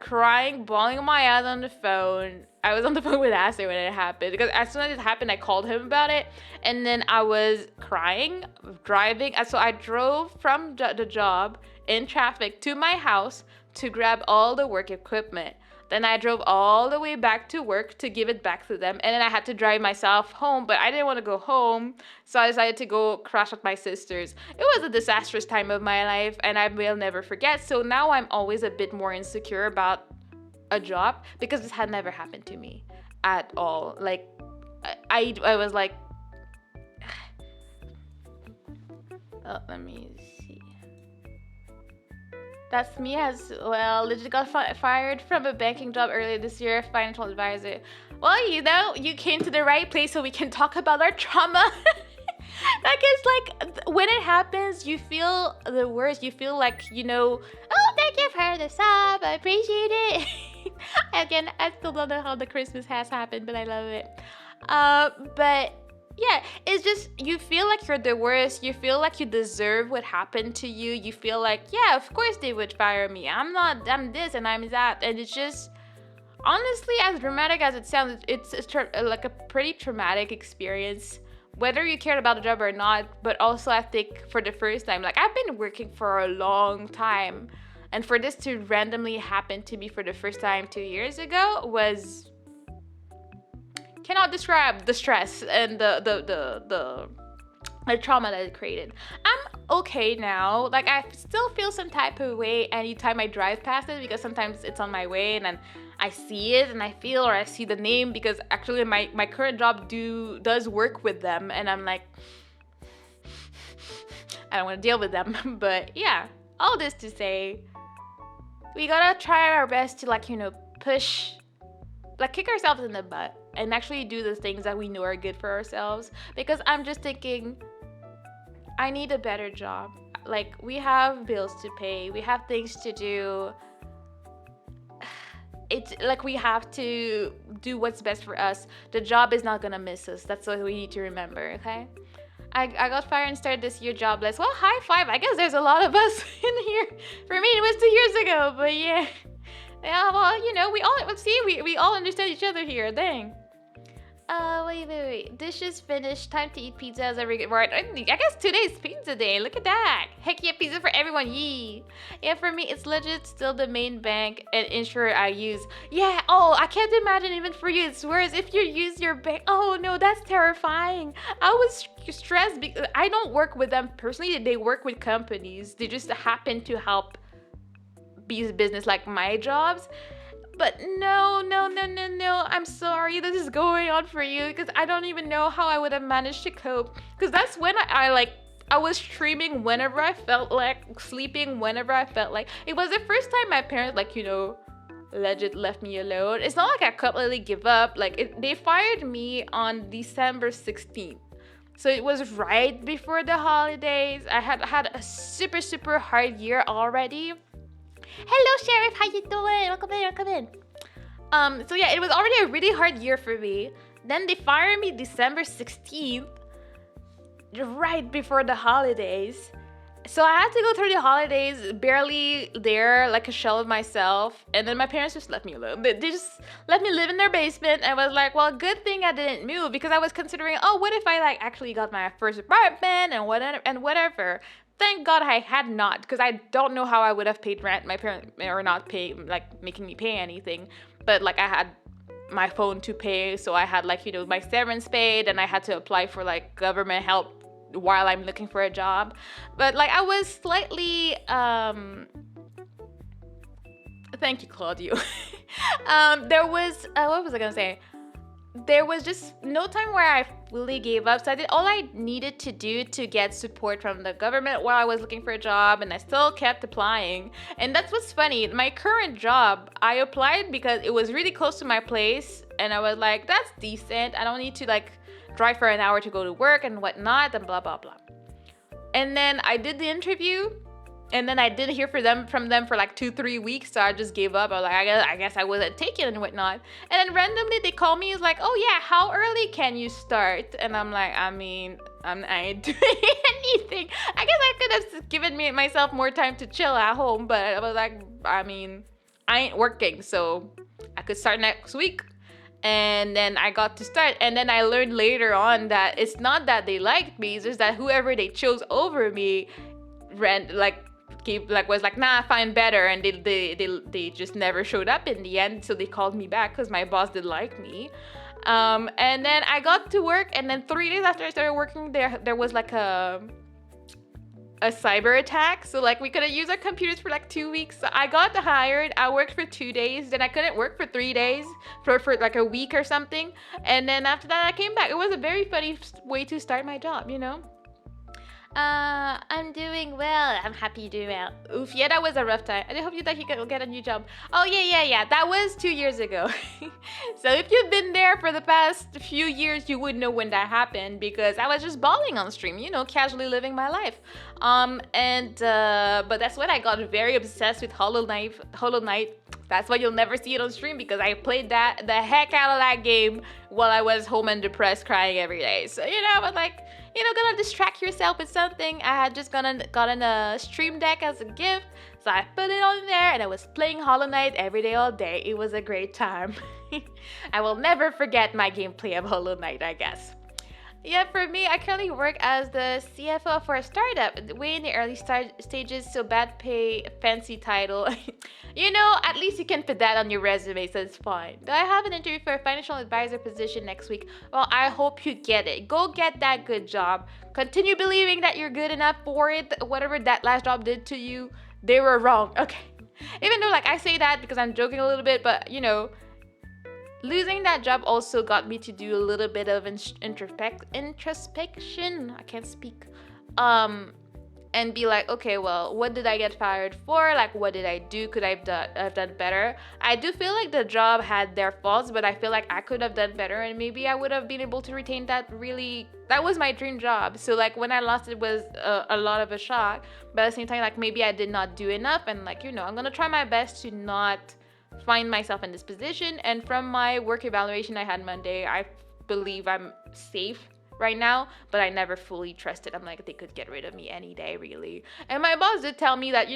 crying, bawling my eyes on the phone. I was on the phone with Aster when it happened, because as soon as it happened, I called him about it, and then I was crying, driving. So I drove from the job in traffic to my house to grab all the work equipment. Then I drove all the way back to work to give it back to them, and then I had to drive myself home, but I didn't want to go home, so I decided to go crash at my sister's. It was a disastrous time of my life, and I will never forget. So now I'm always a bit more insecure about a job, because this had never happened to me at all. Like I was like, oh, let me see. That's me as well. Legit got fired from a banking job earlier this year, financial advisor. Well, you came to the right place so we can talk about our trauma. Like, it's like when it happens, you feel the worst. You feel like, oh, thank you for the sub. I appreciate it. Again, I still don't know how the Christmas has happened, but I love it. But yeah, it's just, you feel like you're the worst. You feel like you deserve what happened to you. You feel like, yeah, of course they would fire me. I'm this and I'm that. And it's just, honestly, as dramatic as it sounds, it's like a pretty traumatic experience, whether you cared about the job or not. But also, I think for the first time, like, I've been working for a long time, and for this to randomly happen to me for the first time 2 years ago was, cannot describe the stress and the trauma that it created. I'm okay now. Like, I still feel some type of way anytime I drive past it, because sometimes it's on my way and then I see it and I feel, or I see the name, because actually my current job does work with them, and I'm like, I don't want to deal with them. But yeah, all this to say, we gotta try our best to push, kick ourselves in the butt and actually do the things that we know are good for ourselves. Because I'm just thinking, I need a better job. Like, we have bills to pay, we have things to do. it's like we have to do what's best for us. The job is not gonna miss us. That's what we need to remember, okay? I got fired and started this year jobless. Well, high five. I guess there's a lot of us in here. For me, it was 2 years ago, but yeah. Yeah, well, we all, let's see, we all understand each other here. Dang. Wait. Dishes finished. Time to eat pizza as every right. I guess today's pizza day. Look at that. Heck yeah, pizza for everyone. Yee. Yeah, for me, it's legit still the main bank and insurer I use. Yeah. Oh, I can't imagine even for you. It's worse if you use your bank. Oh no, that's terrifying. I was stressed because I don't work with them personally. They work with companies. They just happen to help business like my jobs. But no. I'm sorry this is going on for you because I don't even know how I would have managed to cope. Because that's when I was streaming whenever I felt like, sleeping whenever I felt like. It was the first time my parents, legit left me alone. It's not like I completely give up. They fired me on December 16th. So it was right before the holidays. I had a super hard year already. Hello, Sheriff. How you doing? Welcome in. So yeah, it was already a really hard year for me. Then they fired me December 16th, right before the holidays. So I had to go through the holidays barely there, like a shell of myself. And then my parents just left me alone. They just let me live in their basement. I was like, well, good thing I didn't move because I was considering, oh, what if I actually got my first apartment and whatever. Thank God I had not, because I don't know how I would have paid rent. My parents are not paying, making me pay anything. But I had my phone to pay, so I had my severance paid, and I had to apply for government help while I'm looking for a job. But I was slightly thank you, Claudio. There was what was I gonna say? There was just no time where I fully gave up. So I did all I needed to do to get support from the government while I was looking for a job, and I still kept applying. And that's what's funny. My current job, I applied because it was really close to my place, and I was like, that's decent. I don't need to drive for an hour to go to work and whatnot, and blah blah blah. And then I did the interview, and then I didn't hear from them for 2-3 weeks, so I just gave up. I was like, I guess I wasn't taken and whatnot. And then randomly they call me, it's like, oh yeah, how early can you start? And I'm like, I ain't doing anything. I guess I could have given myself more time to chill at home, but I was like, I ain't working, so I could start next week. And then I got to start, and then I learned later on that it's not that they liked me, it's just that whoever they chose over me was like, nah, I find better, and they just never showed up in the end. So they called me back because my boss did like me. And then I got to work, and then 3 days after I started working there was a cyber attack. So we couldn't use our computers for 2 weeks. So I got hired, I worked for 2 days, then I couldn't work for 3 days for a week or something. And then after that I came back. It was a very funny way to start my job, I'm doing well. I'm happy you're doing well. Oof, yeah, that was a rough time. I hope you could get a new job. Oh, yeah. That was 2 years ago. So if you've been there for the past few years, you would know when that happened because I was just balling on stream, casually living my life. But that's when I got very obsessed with Hollow Knight. That's why you'll never see it on stream because I played the heck out of that game while I was home and depressed, crying every day. So, I was like, gonna distract yourself with something. I had just gotten a stream deck as a gift, so I put it on there and I was playing Hollow Knight every day, all day. It was a great time. I will never forget my gameplay of Hollow Knight, I guess. Yeah, for me, I currently work as the CFO for a startup, way in the early stages, so bad pay, fancy title. At least you can put that on your resume, so it's fine. Do I have an interview for a financial advisor position next week? Well, I hope you get it. Go get that good job. Continue believing that you're good enough for it. Whatever that last job did to you, they were wrong. Okay. Even though, I say that because I'm joking a little bit, but, losing that job also got me to do a little bit of introspection. I can't speak. And be like, okay, well, what did I get fired for? What did I do? Could I have done better? I do feel like the job had their faults, but I feel like I could have done better, and maybe I would have been able to retain that was my dream job. So when I lost it was a lot of a shock, but at the same time, maybe I did not do enough, and I'm gonna try my best to not find myself in this position. And from my work evaluation I had Monday, I believe I'm safe right now, but I never fully trusted. I'm like, they could get rid of me any day, really. And my boss did tell me that,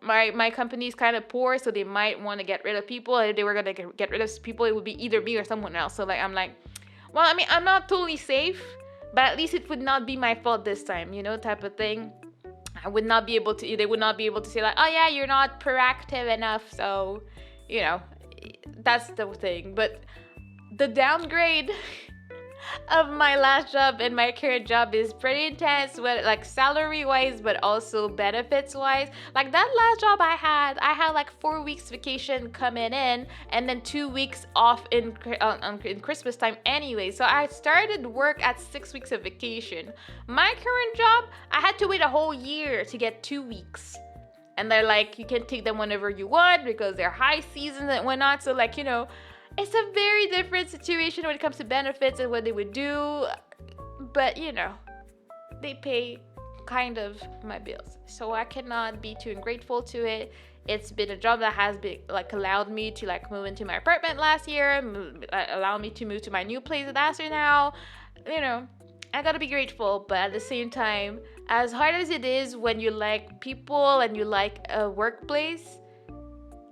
my company is kind of poor, so they might want to get rid of people. And if they were going to get rid of people, it would be either me or someone else. So, like, I'm like, well, I mean, I'm not totally safe, but at least it would not be my fault this time, type of thing. They would not be able to say, like, oh yeah, you're not proactive enough. So, that's the thing. But the downgrade of my last job and my current job is pretty intense, with like salary wise, but also benefits wise. Like that last job I had like 4 weeks vacation coming in, and then 2 weeks off in Christmas time anyway. So I started work at 6 weeks of vacation. My current job, I had to wait a whole year to get 2 weeks. And they're like, you can take them whenever you want because they're high season and whatnot. So, like, it's a very different situation when it comes to benefits and what they would do. But, they pay kind of my bills. So I cannot be too ungrateful to it. It's been a job that has been, like, allowed me to, like, move into my apartment last year, allow me to move to my new place last year now. I gotta be grateful, but at the same time, as hard as it is when you like people and you like a workplace,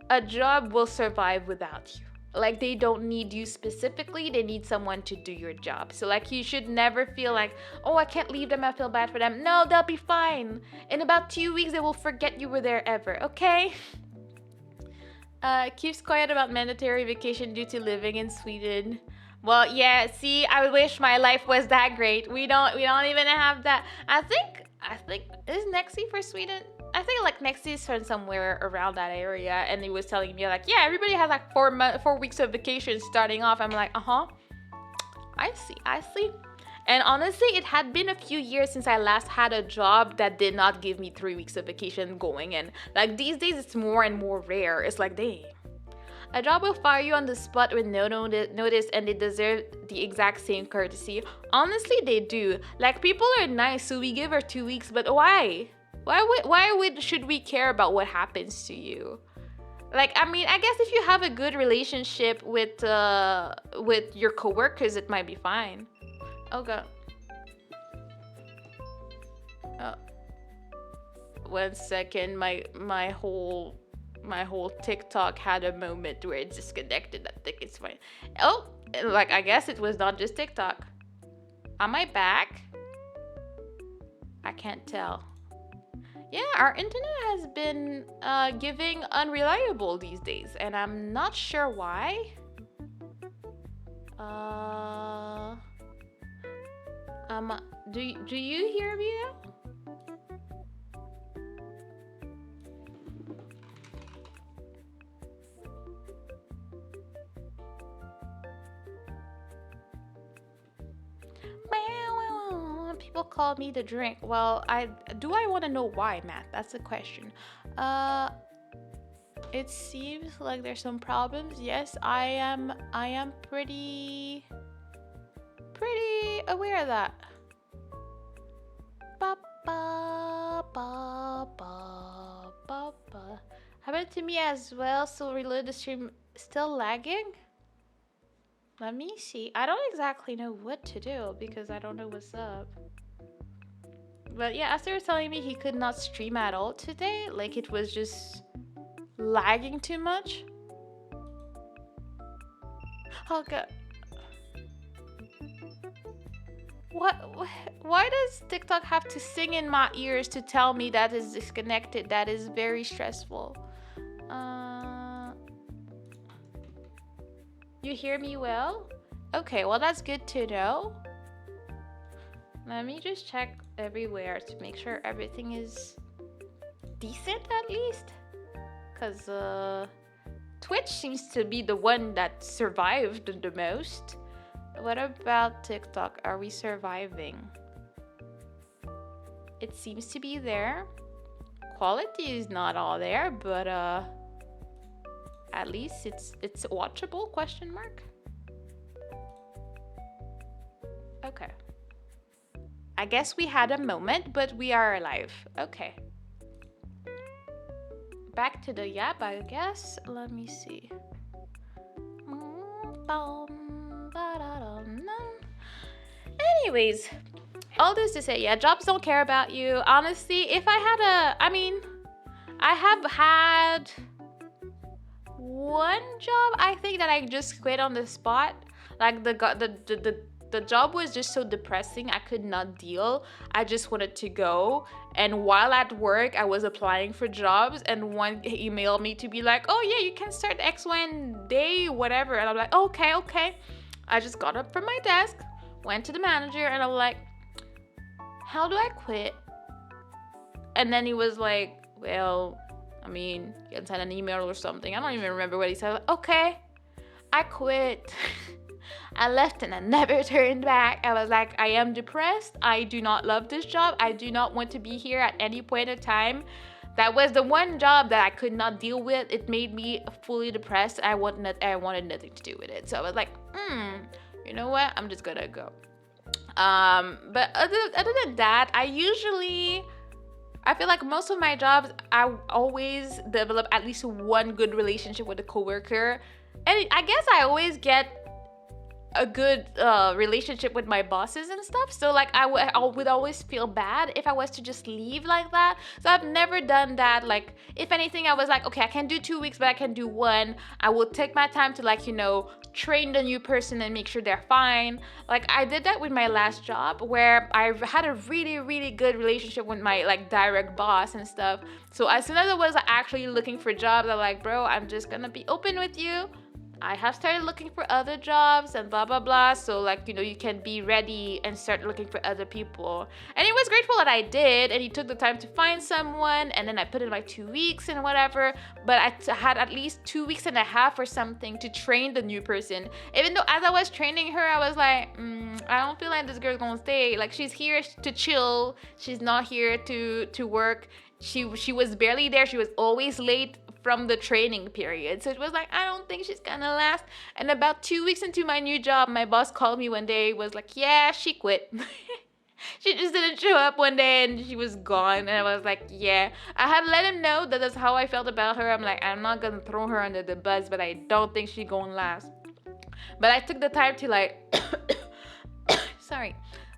a job will survive without you. Like, they don't need you specifically, they need someone to do your job. So, like, you should never feel like, oh, I can't leave them, I feel bad for them. No, they'll be fine. In about 2 weeks, they will forget you were there ever, okay? Keeps quiet about mandatory vacation due to living in Sweden. Well, yeah, see, I wish my life was that great. We don't even have that. I think, is Nexi for Sweden? I think like Nexi is from somewhere around that area, and he was telling me like, yeah, everybody has like 4 weeks of vacation starting off. I'm like, I see. And honestly, it had been a few years since I last had a job that did not give me 3 weeks of vacation going. And like these days, it's more and more rare. It's like, dang. A job will fire you on the spot with no notice, and they deserve the exact same courtesy. Honestly, they do. Like, people are nice, so we give her 2 weeks, but why? Should we care about what happens to you? Like, I mean, I guess if you have a good relationship with your coworkers, it might be fine. Oh god. Oh. 1 second, my whole TikTok had a moment where it disconnected. I think it's fine. Oh, like, I guess it was not just TikTok. Am I back? I can't tell. Yeah, our internet has been giving unreliable these days, and I'm not sure why. Do you hear me now? People call me the drink. Well, I want to know why, Matt? That's the question. It seems like there's some problems. Yes, I am pretty aware of that. Ba ba ba ba ba ba. Happened to me as well. So reload the stream. Still lagging? Let me see. I don't exactly know what to do because I don't know what's up. But yeah, Aster was telling me he could not stream at all today. Like, it was just lagging too much. Oh god. Why does TikTok have to sing in my ears to tell me that is disconnected? That is very stressful. You hear me well? Okay, well, that's good to know. Let me just check everywhere to make sure everything is decent at least. Because Twitch seems to be the one that survived the most. What about TikTok? Are we surviving? It seems to be there. Quality is not all there, but at least it's watchable, question mark. Okay. I guess we had a moment, but we are alive. Okay. back to the yap, I guess. Let me see. Anyways, all this to say, yeah, jobs don't care about you. Honestly, if I had I have had one job, I think, that I just quit on the spot. Like the job was just so depressing. I could not deal. I just wanted to go. And while at work, I was applying for jobs, and one emailed me to be like, "Oh yeah, you can start X one day, whatever." And I'm like, "Okay, okay." I just got up from my desk, went to the manager, and I'm like, "How do I quit?" And then he was like, "Well, I mean, you can send an email or something." I don't even remember what he said. Like, okay, I quit. I left and I never turned back. I was like, I am depressed. I do not love this job. I do not want to be here at any point in time. That was the one job that I could not deal with. It made me fully depressed. I wanted nothing to do with it. So I was like, you know what? I'm just gonna go. But other than that, I feel like most of my jobs, I always develop at least one good relationship with a coworker. And I guess I always get a good relationship with my bosses and stuff. So like I would always feel bad if I was to just leave like that. So I've never done that. Like if anything, I was like, okay, I can do 2 weeks, but I can do one. I will take my time to like, train the new person and make sure they're fine. Like I did that with my last job, where I had a really, really good relationship with my like direct boss and stuff. So as soon as I was actually looking for jobs, I'm like, bro, I'm just gonna be open with you. I have started looking for other jobs and blah blah blah, so like you can be ready and start looking for other people. And he was grateful that I did, and he took the time to find someone, and then I put in like 2 weeks and whatever. But I had at least 2 weeks and a half or something to train the new person. Even though as I was training her, I was like, I don't feel like this girl's gonna stay. Like she's here to chill. She's not here to work. She was barely there. She was always late from the training period. So it was like, I don't think she's gonna last. And about 2 weeks into my new job, my boss called me one day, was like, yeah, she quit. She just didn't show up one day and she was gone. And I was like, yeah. I had let him know that that's how I felt about her. I'm like, I'm not gonna throw her under the bus, but I don't think she's gonna last. But I took the time to like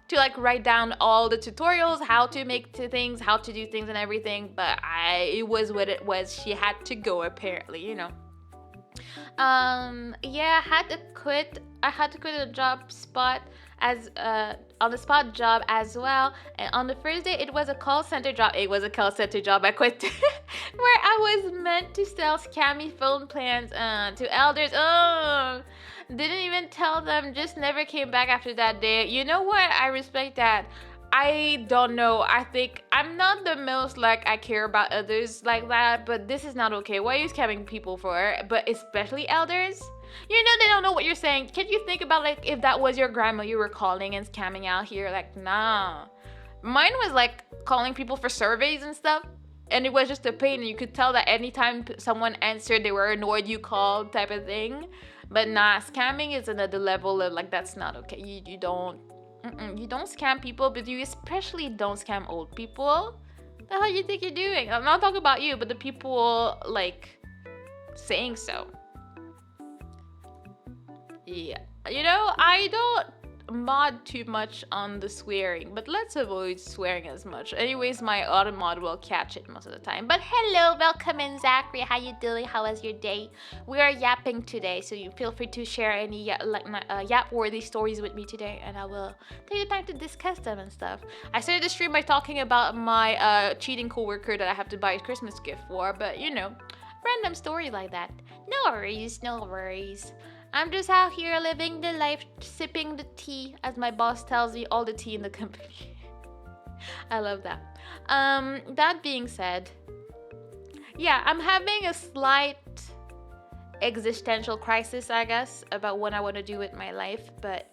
to like write down all the tutorials, how to make things, how to do things and everything. But it was what it was. She had to go, apparently, Yeah, I had to quit a job spot as on the spot job as well. And on the first day, it was a call center job. I quit where I was meant to sell scammy phone plans to elders. Didn't even tell them, just never came back after that day. You know what? I respect that. I don't know. I think I'm not the most like I care about others like that, but this is not okay. What are you scamming people for? But especially elders? They don't know what you're saying. Can you think about like if that was your grandma you were calling and scamming out here? Like, nah. Mine was like calling people for surveys and stuff. And it was just a pain. And you could tell that anytime someone answered, they were annoyed you called, type of thing. But nah, scamming is another level of like, that's not okay. You don't scam people, but you especially don't scam old people. The hell you think you're doing? I'm not talking about you, but the people like saying so. Yeah, I don't mod too much on the swearing, but let's avoid swearing as much. Anyways, my auto mod will catch it most of the time. But hello, welcome in, Zachary. How you doing? How was your day? We are yapping today, so you feel free to share any yap-worthy stories with me today, and I will take the time to discuss them and stuff. I started the stream by talking about my cheating coworker that I have to buy a Christmas gift for, but random stories like that. No worries. I'm just out here living the life, sipping the tea, as my boss tells me, all the tea in the company. I love that. That being said, yeah, I'm having a slight existential crisis, I guess, about what I want to do with my life, but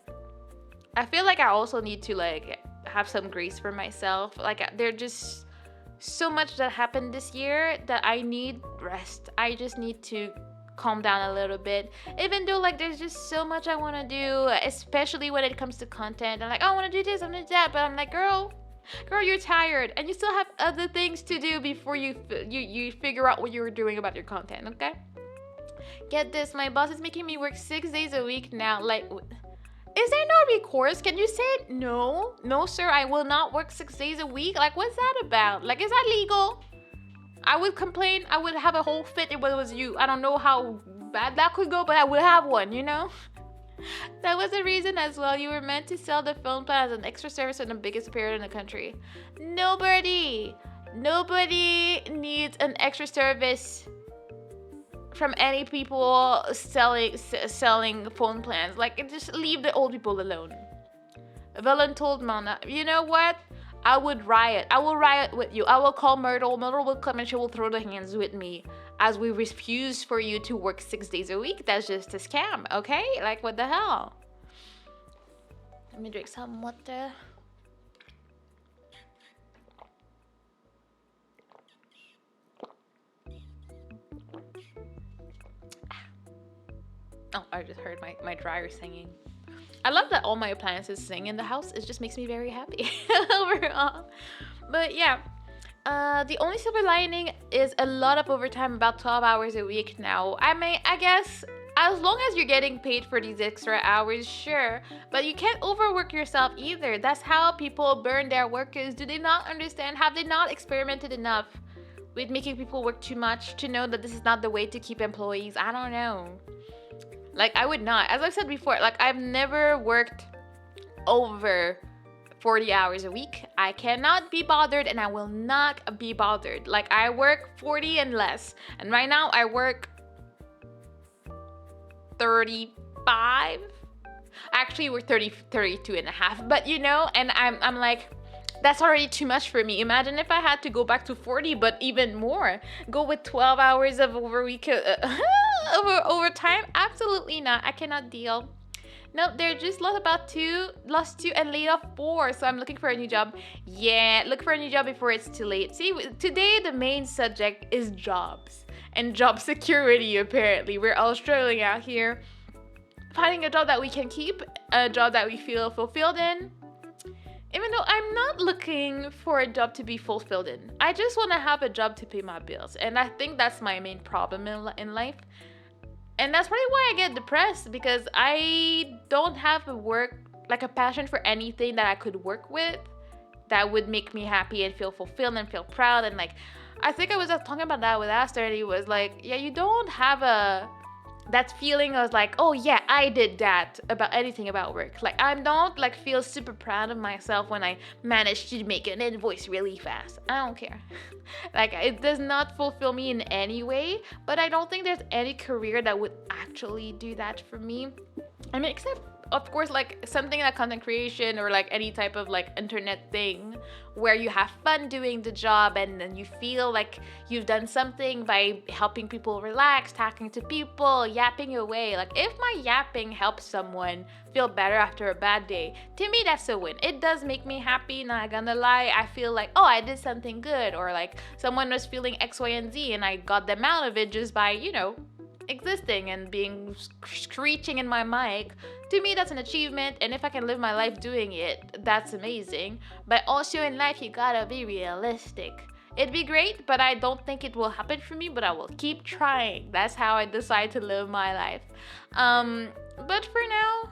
I feel like I also need to like have some grace for myself. Like there's just so much that happened this year that I need rest. I just need to calm down a little bit, even though like there's just so much I want to do, especially when it comes to content. I'm like, oh, I want to do this, I want to do that, but I'm like, girl, Girl, you're tired and you still have other things to do before you figure out what you're doing about your content, okay? Get this, my boss is making me work 6 days a week now. Like, is there no recourse? Can you say no? No, sir, I will not work 6 days a week. Like, what's that about? Like, is that legal? I would complain. I would have a whole fit if it was you. I don't know how bad that could go, but I would have one, you know? That was the reason as well. You were meant to sell the phone plan as an extra service in the biggest operator in the country. Nobody needs an extra service from any people selling phone plans. Like, just leave the old people alone. Velen told Mana, you know what? I would riot. I will riot with you. I will call Myrtle. Myrtle will come and she will throw the hands with me as we refuse for you to work 6 days a week. That's just a scam, okay? Like, what the hell? Let me drink some water. Oh, I just heard my dryer singing. I love that all my appliances sing in the house. It just makes me very happy overall. But yeah, the only silver lining is a lot of overtime, about 12 hours a week now. I mean, I guess as long as you're getting paid for these extra hours, sure. But you can't overwork yourself either. That's how people burn their workers. Do they not understand? Have they not experimented enough with making people work too much to know that this is not the way to keep employees? I don't know. Like, I would not. As I've said before, like, I've never worked over 40 hours a week. I cannot be bothered and I will not be bothered. Like, I work 40 and less. And right now I work 35. Actually, we're 32 and a half. But, you know, and I'm like, that's already too much for me. Imagine if I had to go back to 40, but even more. Go with 12 hours of overtime? Absolutely not. I cannot deal. No, they're just lost two and laid off 4. So I'm looking for a new job. Yeah, look for a new job before it's too late. See, today the main subject is jobs and job security, apparently. We're all struggling out here. Finding a job that we can keep, a job that we feel fulfilled in. Even though I'm not looking for a job to be fulfilled in. I just want to have a job to pay my bills. And I think that's my main problem in life. And that's probably why I get depressed, because I don't have a passion for anything that I could work with that would make me happy and feel fulfilled and feel proud. And like, I think I was talking about that with Aster, and he was like, yeah, you don't have that feeling of like, oh yeah, I did that about anything about work. Like, I don't like feel super proud of myself when I managed to make an invoice really fast. I don't care. Like, it does not fulfill me in any way, but I don't think there's any career that would actually do that for me. I mean, except of course, like something like content creation or like any type of like internet thing where you have fun doing the job and then you feel like you've done something by helping people relax, talking to people, yapping away. Like, if my yapping helps someone feel better after a bad day, to me that's a win. It does make me happy, not gonna lie. I feel like, oh, I did something good, or like someone was feeling X, Y, and Z and I got them out of it just by, you know, existing and being screeching in my mic. To me, that's an achievement, and if I can live my life doing it, that's amazing. But also in life, you gotta be realistic. It'd be great, but I don't think it will happen for me, but I will keep trying. That's how I decide to live my life. But for now,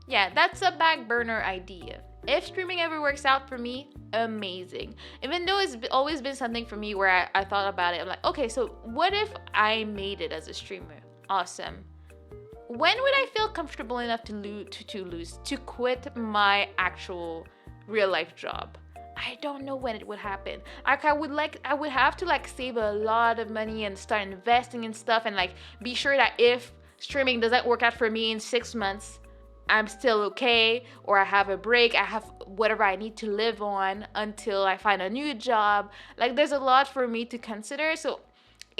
yeah, that's a back burner idea. If streaming ever works out for me, amazing. Even though it's always been something for me where I thought about it. I'm like, okay, so what if I made it as a streamer? Awesome. When would I feel comfortable enough to quit my actual real life job? I don't know when it would happen. Like, I would have to like save a lot of money and start investing in stuff and like be sure that if streaming doesn't work out for me in 6 months, I'm still okay, or I have a break, I have whatever I need to live on until I find a new job. Like, there's a lot for me to consider. So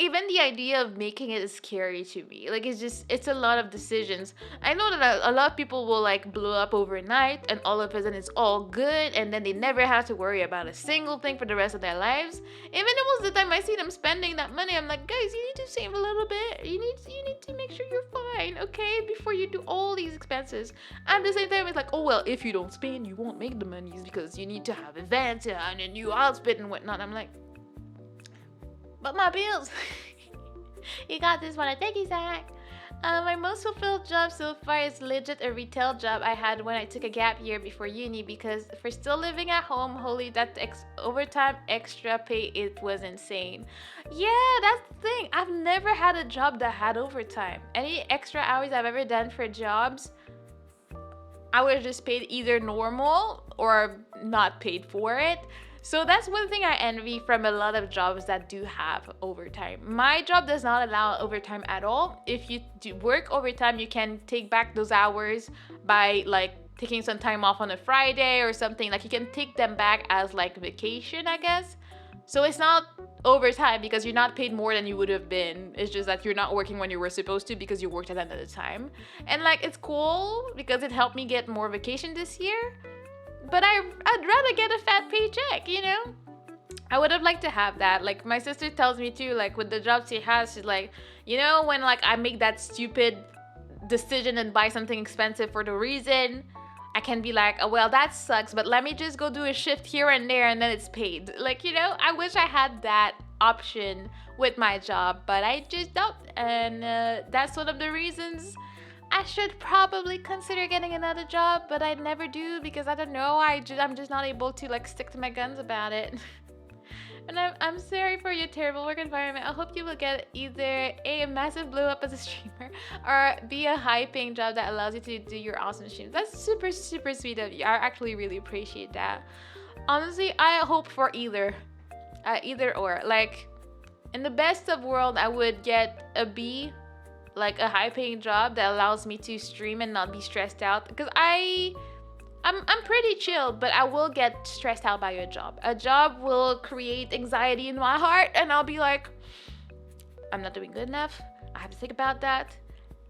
even the idea of making it is scary to me. Like it's a lot of decisions. I know that a lot of people will like blow up overnight and all of a sudden it's all good and then they never have to worry about a single thing for the rest of their lives. Even most of the time I see them spending that money, I'm like, guys, you need to save a little bit. You need to make sure you're fine, okay, before you do all these expenses. At the same time, it's like, oh well, if you don't spend, you won't make the monies because you need to have events and a new outfit and whatnot. I'm like, but my bills. You got this one. Thank you, Zach. My most fulfilled job so far is legit a retail job I had when I took a gap year before uni because for still living at home, holy, that overtime extra pay, it was insane. Yeah, that's the thing. I've never had a job that had overtime. Any extra hours I've ever done for jobs, I was just paid either normal or not paid for it. So that's one thing I envy from a lot of jobs that do have overtime. My job does not allow overtime at all. If you do work overtime, you can take back those hours by like taking some time off on a Friday or something. Like you can take them back as like vacation, I guess. So it's not overtime because you're not paid more than you would have been. It's just that you're not working when you were supposed to because you worked at another time. And like it's cool because it helped me get more vacation this year. But I'd rather get a fat paycheck, you know? I would have liked to have that. Like, my sister tells me too, like, with the job she has, she's like, you know, when, like, I make that stupid decision and buy something expensive for the reason, I can be like, oh, well, that sucks, but let me just go do a shift here and there and then it's paid. Like, you know, I wish I had that option with my job, but I just don't. And that's one of the reasons I should probably consider getting another job, but I never do because I don't know. I'm just not able to like stick to my guns about it. And I'm sorry for your terrible work environment. I hope you will get either a massive blow up as a streamer or be a high paying job that allows you to do your awesome streams. That's super, super sweet of you. I actually really appreciate that. Honestly, I hope for either or. Like, in the best of world, I would get a B, like a high paying job that allows me to stream and not be stressed out, because I'm pretty chill, but I will get stressed out by a job. A job will create anxiety in my heart and I'll be like, I'm not doing good enough. I have to think about that.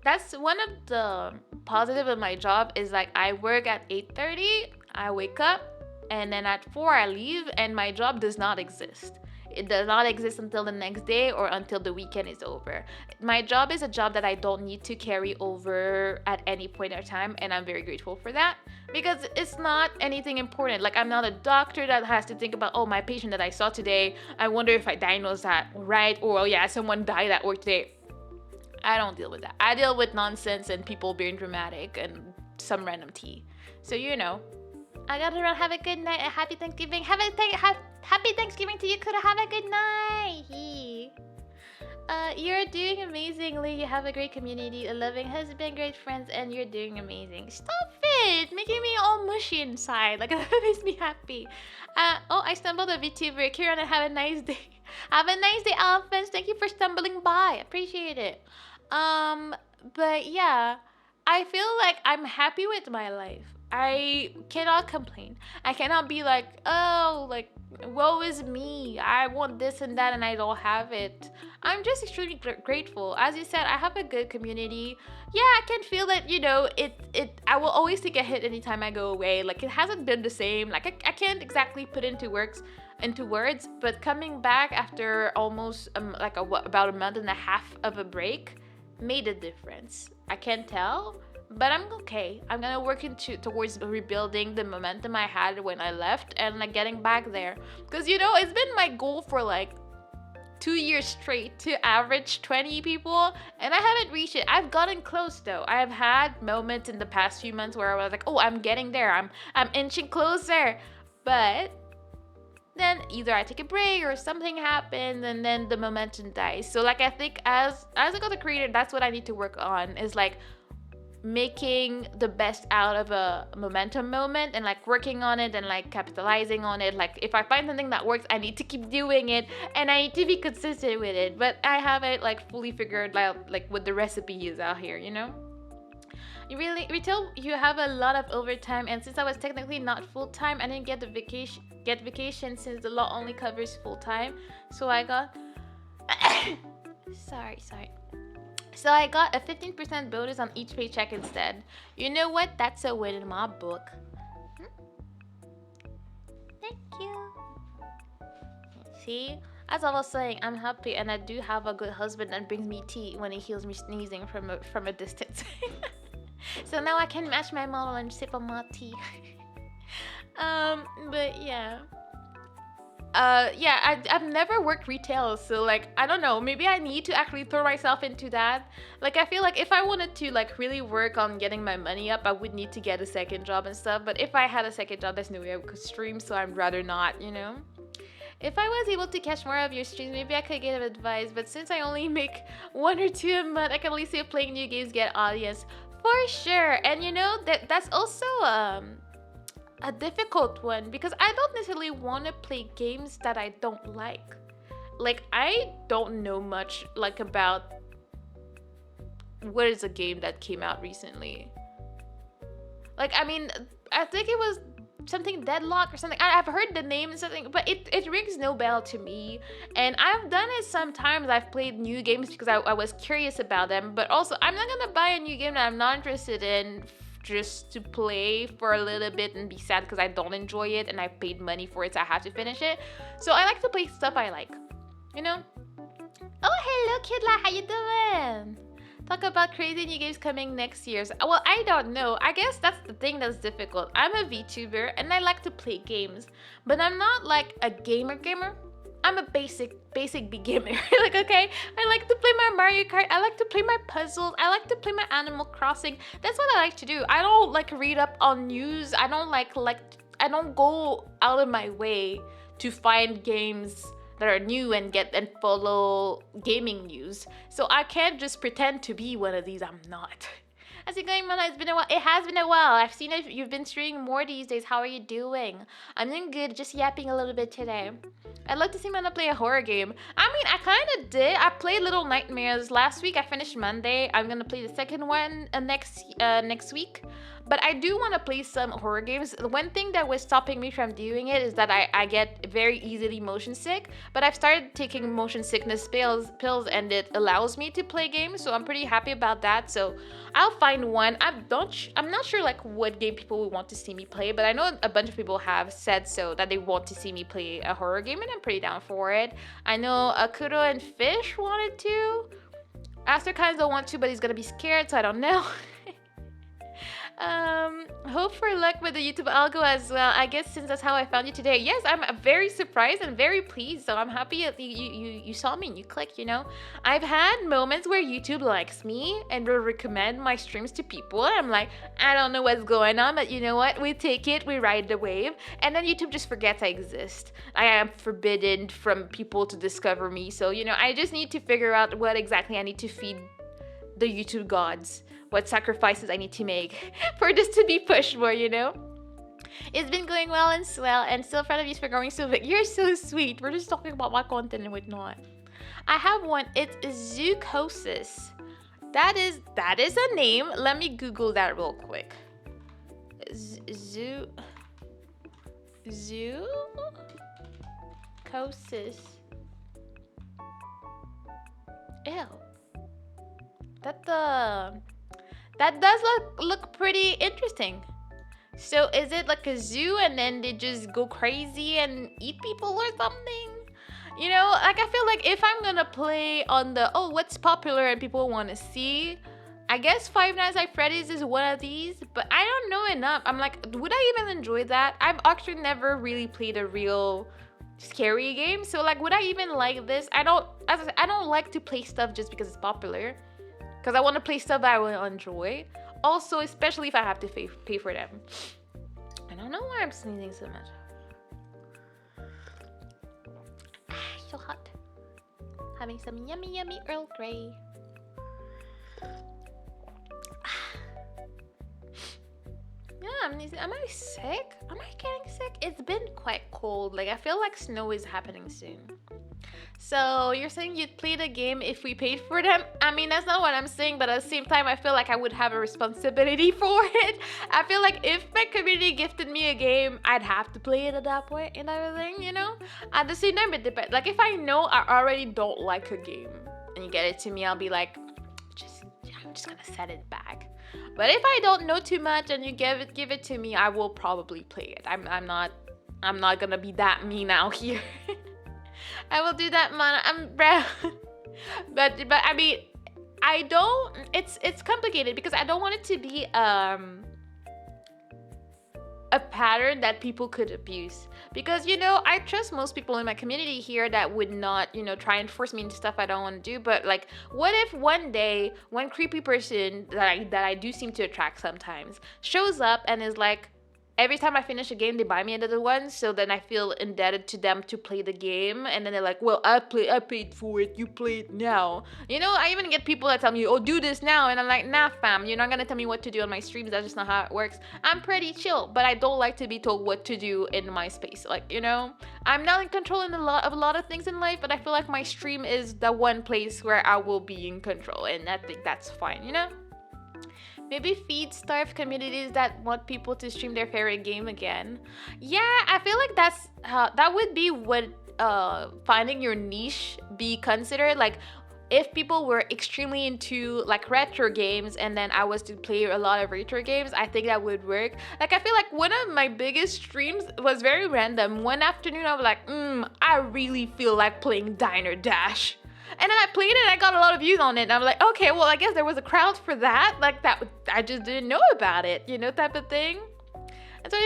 That's one of the positive of my job is like I work at 8:30, I wake up, and then at 4 I leave, and my job does not exist. It does not exist until the next day or until the weekend is over. My job is a job that I don't need to carry over at any point in time, and I'm very grateful for that because it's not anything important. Like, I'm not a doctor that has to think about, oh, my patient that I saw today, I wonder if I diagnosed that right, or oh yeah, someone died at work today. I don't deal with that. I deal with nonsense and people being dramatic and some random tea. So, you know, I gotta run. Have a good night and happy Thanksgiving. Happy Thanksgiving to you, Kuda. Have a good night. You're doing amazingly. You have a great community, a loving husband, great friends, and you're doing amazing. Stop it! Making me all mushy inside. Like, that makes me happy. I stumbled a VTuber. Kieran, have a nice day. Have a nice day, elephants. Thank you for stumbling by. Appreciate it. But yeah, I feel like I'm happy with my life. I cannot complain. I cannot be like, oh, like, woe is me. I want this and that and I don't have it. I'm just extremely grateful. As you said, I have a good community. Yeah, I can feel that, you know, I will always take a hit anytime I go away. Like, it hasn't been the same. Like, I can't exactly put into words, but coming back after almost about a month and a half of a break made a difference. I can tell. But I'm okay. I'm gonna work towards rebuilding the momentum I had when I left and like getting back there. Because, you know, it's been my goal for like 2 years straight to average 20 people, and I haven't reached it. I've gotten close though. I've had moments in the past few months where I was like, oh, I'm getting there. I'm inching closer. But then either I take a break or something happens and then the momentum dies. So like I think as a content creator, that's what I need to work on, is like making the best out of a momentum moment and like working on it and like capitalizing on it. Like, if I find something that works, I need to keep doing it and I need to be consistent with it. But I haven't like fully figured out like what the recipe is out here, you know? You really, retail, you have a lot of overtime, and since I was technically not full-time, I didn't get vacation since the law only covers full-time. So I got Sorry. So I got a 15% bonus on each paycheck instead. You know what? That's a win in my book. Thank you. See? As I was saying, I'm happy and I do have a good husband that brings me tea when he hears me sneezing from a distance. So now I can match my model and sip on my tea. But yeah. I've never worked retail, so like I don't know, maybe I need to actually throw myself into that. Like I feel like if I wanted to like really work on getting my money up, I would need to get a second job and stuff. But if I had a second job, there's no way I could stream, so I'd rather not, you know. If I was able to catch more of your streams, maybe I could get advice. But since I only make 1 or 2 a month, I can at least say playing new games get audience for sure. And you know that's also a difficult one because I don't necessarily want to play games that I don't like. Like I don't know much like about what is a game that came out recently. Like I mean, I think it was something Deadlock or something. I've heard the name and something, but it rings no bell to me. And I've done it sometimes. I've played new games because I was curious about them, but also I'm not gonna buy a new game that I'm not interested in just to play for a little bit and be sad because I don't enjoy it and I paid money for it, so I have to finish it. So I like to play stuff I like, you know. Oh, hello Kidla, how you doing? Talk about crazy new games coming next year. Well, I don't know. I guess that's the thing that's difficult. I'm a VTuber and I like to play games, but I'm not like a gamer. I'm a basic beginner. Like, okay, I like to play my Mario Kart. I like to play my puzzles. I like to play my Animal Crossing. That's what I like to do. I don't like read up on news. I don't I don't go out of my way to find games that are new and follow gaming news. So I can't just pretend to be one of these. I'm not. How's it going, Mona? It's been a while. It has been a while. I've seen it. You've been streaming more these days. How are you doing? I'm doing good. Just yapping a little bit today. I'd love to see Mona play a horror game. I mean, I kind of did. I played Little Nightmares last week. I finished Monday. I'm gonna play the second one next week. But I do want to play some horror games. The one thing that was stopping me from doing it is that I get very easily motion sick. But I've started taking motion sickness pills and it allows me to play games. So I'm pretty happy about that. So I'll find one. I'm not sure like what game people would want to see me play. But I know a bunch of people have said so that they want to see me play a horror game. And I'm pretty down for it. I know Akuro and Fish wanted to. Aster kind of don't want to, but he's going to be scared. So I don't know. Hope for luck with the YouTube algo as well. I guess since that's how I found you today. Yes, I'm very surprised and very pleased. So I'm happy that you saw me and you clicked, you know. I've had moments where YouTube likes me and will recommend my streams to people. And I'm like, I don't know what's going on, but you know what? We take it, we ride the wave. And then YouTube just forgets I exist. I am forbidden from people to discover me. So, you know, I just need to figure out what exactly I need to feed the YouTube gods. What sacrifices I need to make for this to be pushed more, you know? It's been going well and swell, and still proud of you for growing so big. You're so sweet. We're just talking about my content and whatnot. I have one. It's Zoocosis. That is a name. Let me Google that real quick. Zoocosis. Ew. That does look pretty interesting. So is it like a zoo and then they just go crazy and eat people or something? You know, like I feel like if I'm gonna play on the what's popular and people want to see, I guess Five Nights at Freddy's is one of these, but I don't know enough. I'm like, would I even enjoy that? I've actually never really played a real scary game, so like, would I even like this? I don't like to play stuff just because it's popular. Because I want to play stuff that I will enjoy. Also, especially if I have to pay for them. I don't know why I'm sneezing so much. So hot. Having some yummy Earl Grey. Yeah, am I sick? Am I getting sick? It's been quite cold. Like, I feel like snow is happening soon. So you're saying you'd play the game if we paid for them? I mean, that's not what I'm saying, but at the same time, I feel like I would have a responsibility for it. I feel like if my community gifted me a game, I'd have to play it at that point and everything, you know? At the same time, it depends. Like, if I know I already don't like a game, and you get it to me, I'll be like, I'm just gonna set it back. But if I don't know too much and you give it to me, I will probably play it. I'm not gonna be that mean out here. I will do that, man. But I mean, I don't. It's complicated because I don't want it to be a pattern that people could abuse, because I trust most people in my community here that would not try and force me into stuff I don't want to do. But like, what if one day one creepy person that I do seem to attract sometimes shows up and is like, every time I finish a game, they buy me another one. So then I feel indebted to them to play the game. And then they're like, well, I paid for it. You play it now. I even get people that tell me, oh, do this now. And I'm like, nah, fam. You're not going to tell me what to do on my streams. That's just not how it works. I'm pretty chill, but I don't like to be told what to do in my space. Like, I'm not in control in a lot of things in life, but I feel like my stream is the one place where I will be in control. And I think that's fine, Maybe feed starved communities that want people to stream their favorite game again. Yeah, I feel like that would be what finding your niche be considered. Like, if people were extremely into like retro games and then I was to play a lot of retro games, I think that would work. Like, I feel like one of my biggest streams was very random. One afternoon I was like, I really feel like playing Diner Dash. And then I played it and I got a lot of views on it. And I'm like, okay, well, I guess there was a crowd for that. Like, that I just didn't know about it, type of thing. I'm sorry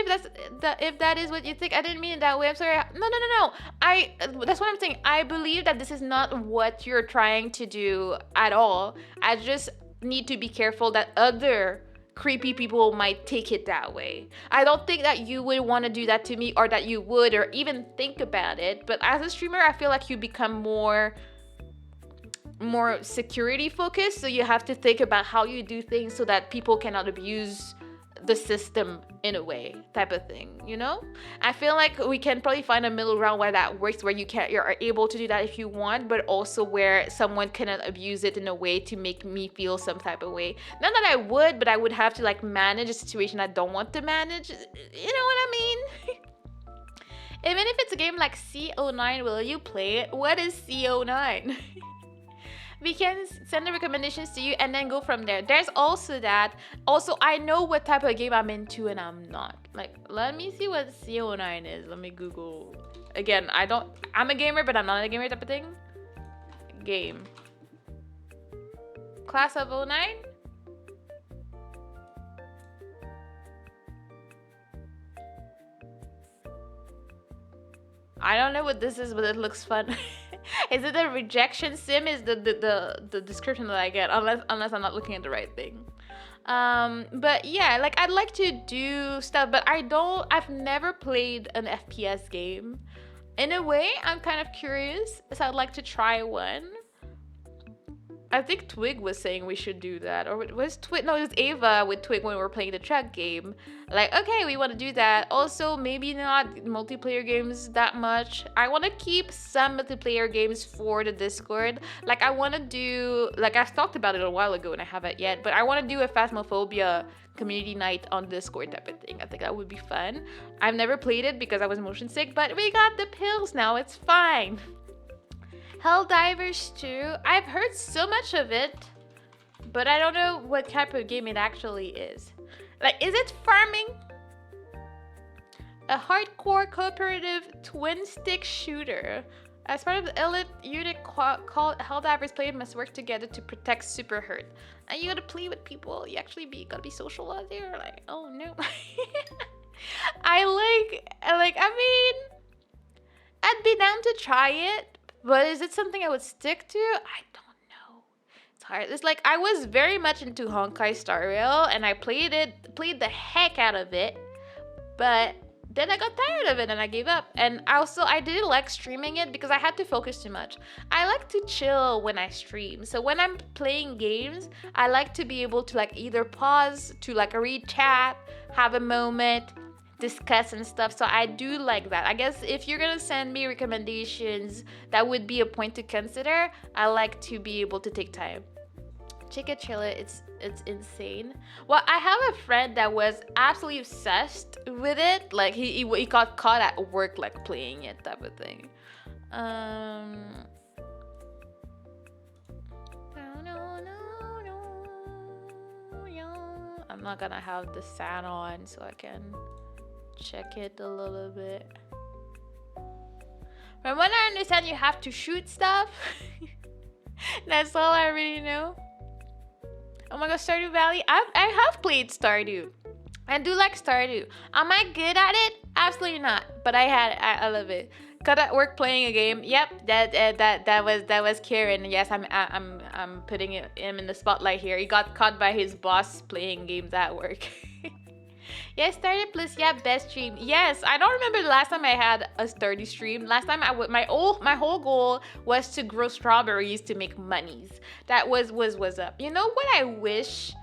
if that is what you think. I didn't mean it that way. I'm sorry. No. That's what I'm saying. I believe that this is not what you're trying to do at all. I just need to be careful that other creepy people might take it that way. I don't think that you would want to do that to me, or that you would, or even think about it. But as a streamer, I feel like you become more security focused, so you have to think about how you do things so that people cannot abuse the system in a way, type of thing. I feel like we can probably find a middle ground where that works, where you're able to do that if you want, but also where someone cannot abuse it in a way to make me feel some type of way. Not that I would, but I would have to like manage a situation I don't want to manage. You know what I mean? Even if it's a game like CO9, will you play it? What is CO9? We can send the recommendations to you and then go from there. There's also that. Also, I know what type of game I'm into and I'm not. Like, let me see what CO9 is. Let me Google. Again, I'm a gamer, but I'm not a gamer type of thing. Game. Class of 09? I don't know what this is, but it looks fun. Is it a rejection sim? Is the description that I get, unless I'm not looking at the right thing. But yeah, like, I'd like to do stuff, but I've never played an FPS game. In a way, I'm kind of curious, so I'd like to try one. I think Twig was saying we should do that. Or was Twig? No, it was Ava with Twig when we were playing the truck game. Like, okay, we want to do that. Also, maybe not multiplayer games that much. I want to keep some multiplayer games for the Discord. Like, I want to do, like, I've talked about it a while ago and I haven't yet, but I want to do a Phasmophobia community night on Discord type of thing. I think that would be fun. I've never played it because I was motion sick, but we got the pills now. It's fine. Helldivers 2. I've heard so much of it, but I don't know what type of game it actually is. Like, is it farming? A hardcore cooperative twin stick shooter. As part of the elite unit called Helldivers, players must work together to protect Super Hurt. And you gotta play with people. You actually gotta be social out there. Like, oh no. I mean, I'd be down to try it. But is it something I would stick to? I don't know. It's hard. It's like, I was very much into Honkai Star Rail, and I played the heck out of it. But then I got tired of it and I gave up. And also, I didn't like streaming it because I had to focus too much. I like to chill when I stream. So when I'm playing games, I like to be able to like either pause to like read chat, have a moment, discuss and stuff. So I do like that. I guess if you're gonna send me recommendations, that would be a point to consider. I like to be able to take time. Chica Chilla, it's insane. Well, I have a friend that was absolutely obsessed with it. Like, he got caught at work like playing it type of thing. I'm not gonna have the sound on so I can check it a little bit. From what I understand, you have to shoot stuff. That's all I really know. Oh my god, Stardew Valley. I have played Stardew. I do like Stardew. Am I good at it? Absolutely not. But I love it. Caught at work playing a game. Yep, that was Kieran. Yes, I'm putting him in the spotlight here. He got caught by his boss playing games at work. Yes, Stardew Plus. Yeah, best stream. Yes, I don't remember the last time I had a Stardew stream. Last time my whole goal was to grow strawberries to make monies. That was up. You know what I wish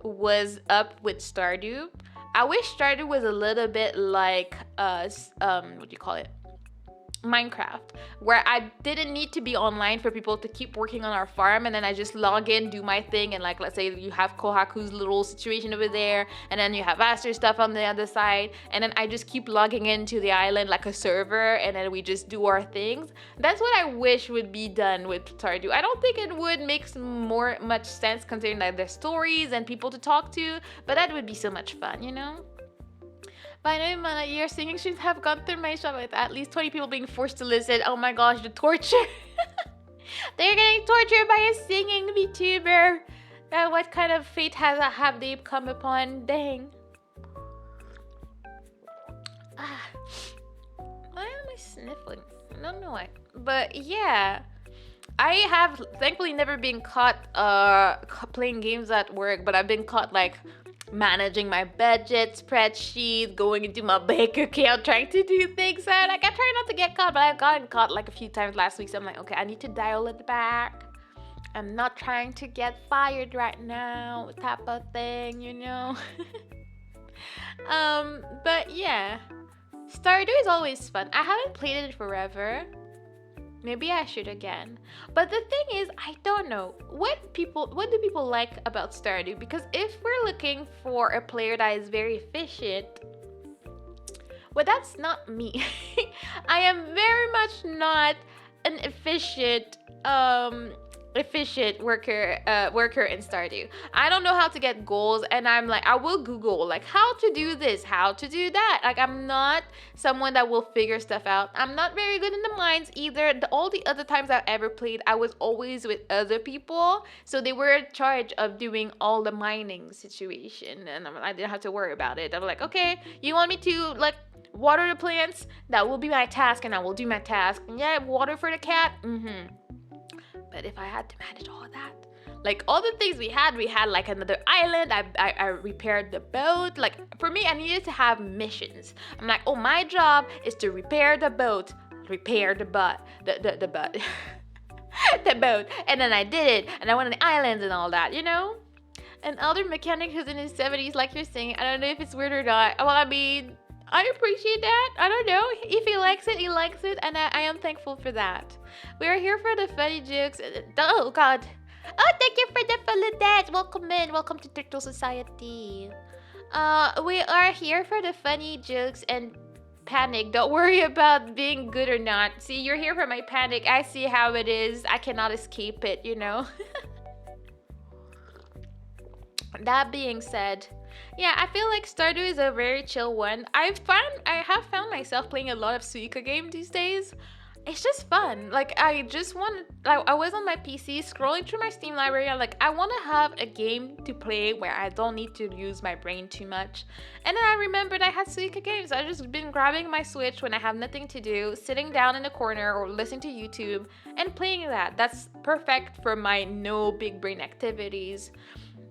was up with Stardew? I wish Stardew was a little bit like what do you call it? Minecraft, where I didn't need to be online for people to keep working on our farm, and then I just log in, do my thing, and like let's say you have Kohaku's little situation over there, and then you have Aster's stuff on the other side, and then I just keep logging into the island like a server, and then we just do our things. That's what I wish would be done with Stardew. I don't think it would make much sense considering that there's stories and people to talk to, but that would be so much fun, you know? By the way, your singing streams have gone through my shop with at least 20 people being forced to listen. Oh my gosh, the torture. They're getting tortured by a singing VTuber. What kind of fate have they come upon? Dang. Why am I sniffling? I don't know why. But yeah. I have thankfully never been caught playing games at work, but I've been caught like managing my budget spreadsheet, going into my bank account, trying to do things. And like I try not to get caught, but I've gotten caught like a few times last week. So I'm like, okay, I need to dial it back. I'm not trying to get fired right now, type of thing, you know. But yeah, Stardew is always fun. I haven't played it forever. Maybe I should again. But the thing is, I don't know. What do people like about Stardew? Because if we're looking for a player that is very efficient, well, that's not me. I am very much not an efficient worker in Stardew. I don't know how to get goals, and I'm like, I will Google like how to do this, how to do that. Like I'm not someone that will figure stuff out. I'm not very good in the mines either. All the other times I've ever played, I was always with other people, so they were in charge of doing all the mining situation, and I didn't have to worry about it. I'm like, okay, you want me to like water the plants? That will be my task, and I will do my task. Yeah, water for the cat. But if I had to manage all of that, like all the things we had like another island. I repaired the boat. Like for me, I needed to have missions. I'm like, oh, my job is to repair the boat, repair the boat, the boat, the boat. And then I did it, and I went on the islands and all that, you know. An elder mechanic who's in his 70s, like you're saying. I don't know if it's weird or not. Well, I mean, I appreciate that. I don't know. If he likes it, he likes it, and I am thankful for that. We are here for the funny jokes. Oh, God. Oh, thank you for the follow dance. Welcome in. Welcome to Turtle Society. We are here for the funny jokes and panic. Don't worry about being good or not. See, you're here for my panic. I see how it is. I cannot escape it, you know. That being said, yeah, I feel like Stardew is a very chill one. I have found myself playing a lot of Suika games these days. It's just fun. Like I was on my PC scrolling through my Steam library. I'm like, I want to have a game to play where I don't need to use my brain too much. And then I remembered I had Suika games. I just been grabbing my Switch when I have nothing to do, sitting down in a corner or listening to YouTube and playing that. That's perfect for my no big brain activities.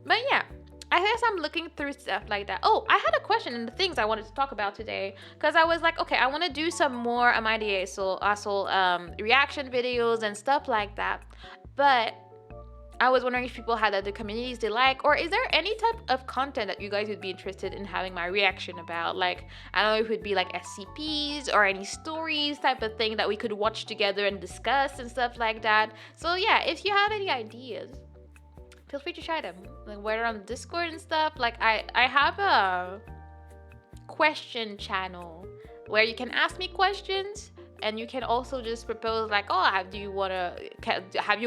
But yeah, I guess I'm looking through stuff like that. Oh, I had a question and the things I wanted to talk about today. Because I was like, okay, I want to do some more Amide reaction videos and stuff like that. But I was wondering if people had other communities they like. Or is there any type of content that you guys would be interested in having my reaction about? Like, I don't know if it would be like SCPs or any stories type of thing that we could watch together and discuss and stuff like that. So yeah, if you have any ideas, feel free to try them, like whether on Discord and stuff. Like I have a question channel where you can ask me questions, and you can also just propose like, oh, have you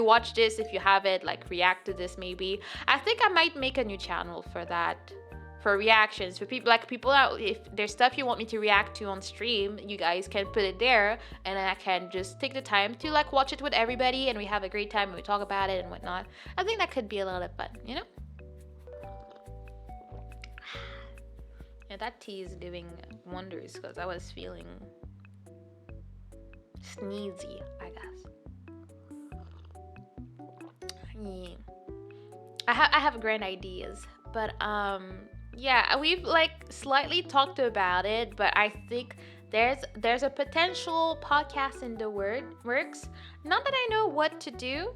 watched this? If you have it, like react to this maybe. I think I might make a new channel for that. for reactions. For people out, if there's stuff you want me to react to on stream, you guys can put it there, and then I can just take the time to like watch it with everybody, and we have a great time and we talk about it and whatnot. I think that could be a lot of fun, you know? Yeah, that tea is doing wonders because I was feeling sneezy, I guess. Yeah. I have grand ideas, but yeah, we've like slightly talked about it, but I think there's a potential podcast in the works. Not that I know what to do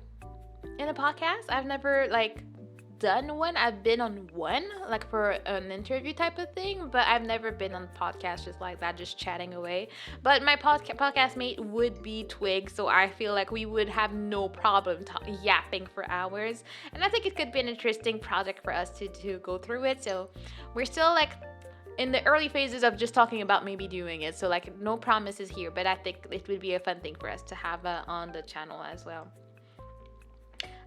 in a podcast. I've never like done one. I've been on one like for an interview type of thing, but I've never been on a podcast just like that, just chatting away. But my podcast mate would be Twig, so I feel like we would have no problem yapping for hours, and I think it could be an interesting project for us to go through it. So we're still like in the early phases of just talking about maybe doing it, so like no promises here, but I think it would be a fun thing for us to have on the channel as well.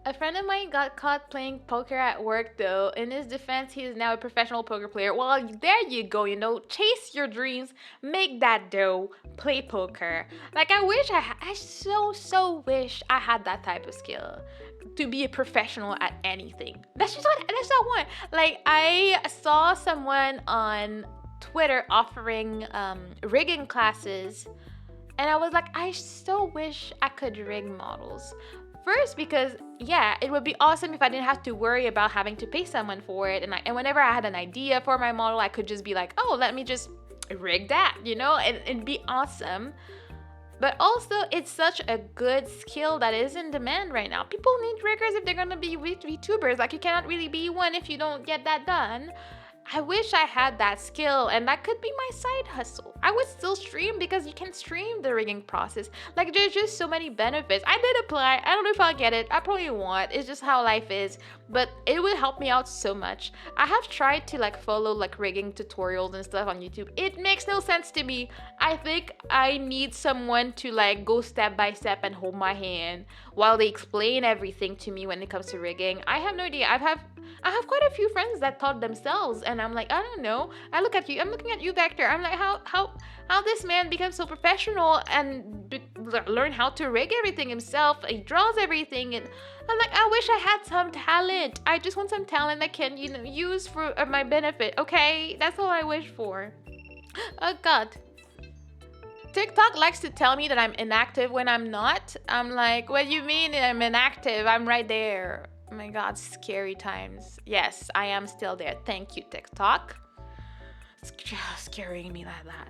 A friend of mine got caught playing poker at work though. In his defense, he is now a professional poker player. Well, there you go, chase your dreams, make that dough, play poker. Like I so wish I had that type of skill to be a professional at anything. That's not one. Like I saw someone on Twitter offering rigging classes, and I was like, I so wish I could rig models. First, because yeah, it would be awesome if I didn't have to worry about having to pay someone for it, and whenever I had an idea for my model, I could just be like, oh, let me just rig that, and it'd be awesome. But also, it's such a good skill that is in demand right now. People need riggers if they're gonna be VTubers. Like, you cannot really be one if you don't get that done. I wish I had that skill, and that could be my side hustle. I would still stream because you can stream the rigging process. Like, there's just so many benefits. I did apply. I don't know if I'll get it. I probably won't. It's just how life is. But it would help me out so much. I have tried to like follow like rigging tutorials and stuff on YouTube. It makes no sense to me. I think I need someone to like go step by step and hold my hand while they explain everything to me when it comes to rigging. I have no idea. I have quite a few friends that taught themselves, and I'm like, I don't know. I'm looking at you back there. I'm like, how this man becomes so professional and learn how to rig everything himself. He draws everything, and I'm like, I wish I had some talent. I just want some talent I can, use for my benefit. Okay, that's all I wish for. Oh God. TikTok likes to tell me that I'm inactive when I'm not. I'm like, what do you mean I'm inactive? I'm right there. Oh my God, scary times. Yes, I am still there. Thank you, TikTok. It's just scaring me like that.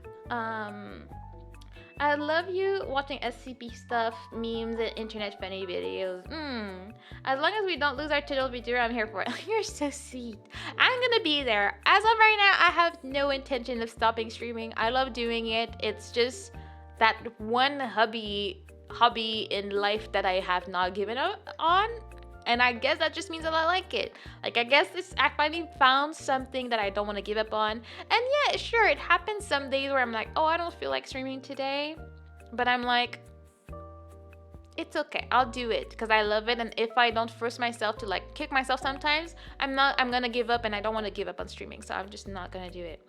I love you watching SCP stuff, memes, and internet funny videos. As long as we don't lose our channel video, I'm here for it. You're so sweet. I'm gonna be there. As of right now, I have no intention of stopping streaming. I love doing it. It's just that one hobby in life that I have not given up on. And I guess that just means that I like it. Like, I guess I finally found something that I don't want to give up on. And yeah, sure, it happens some days where I'm like, oh, I don't feel like streaming today. But I'm like, it's okay, I'll do it because I love it. And if I don't force myself to like kick myself sometimes, I'm gonna give up, and I don't want to give up on streaming. So I'm just not gonna do it.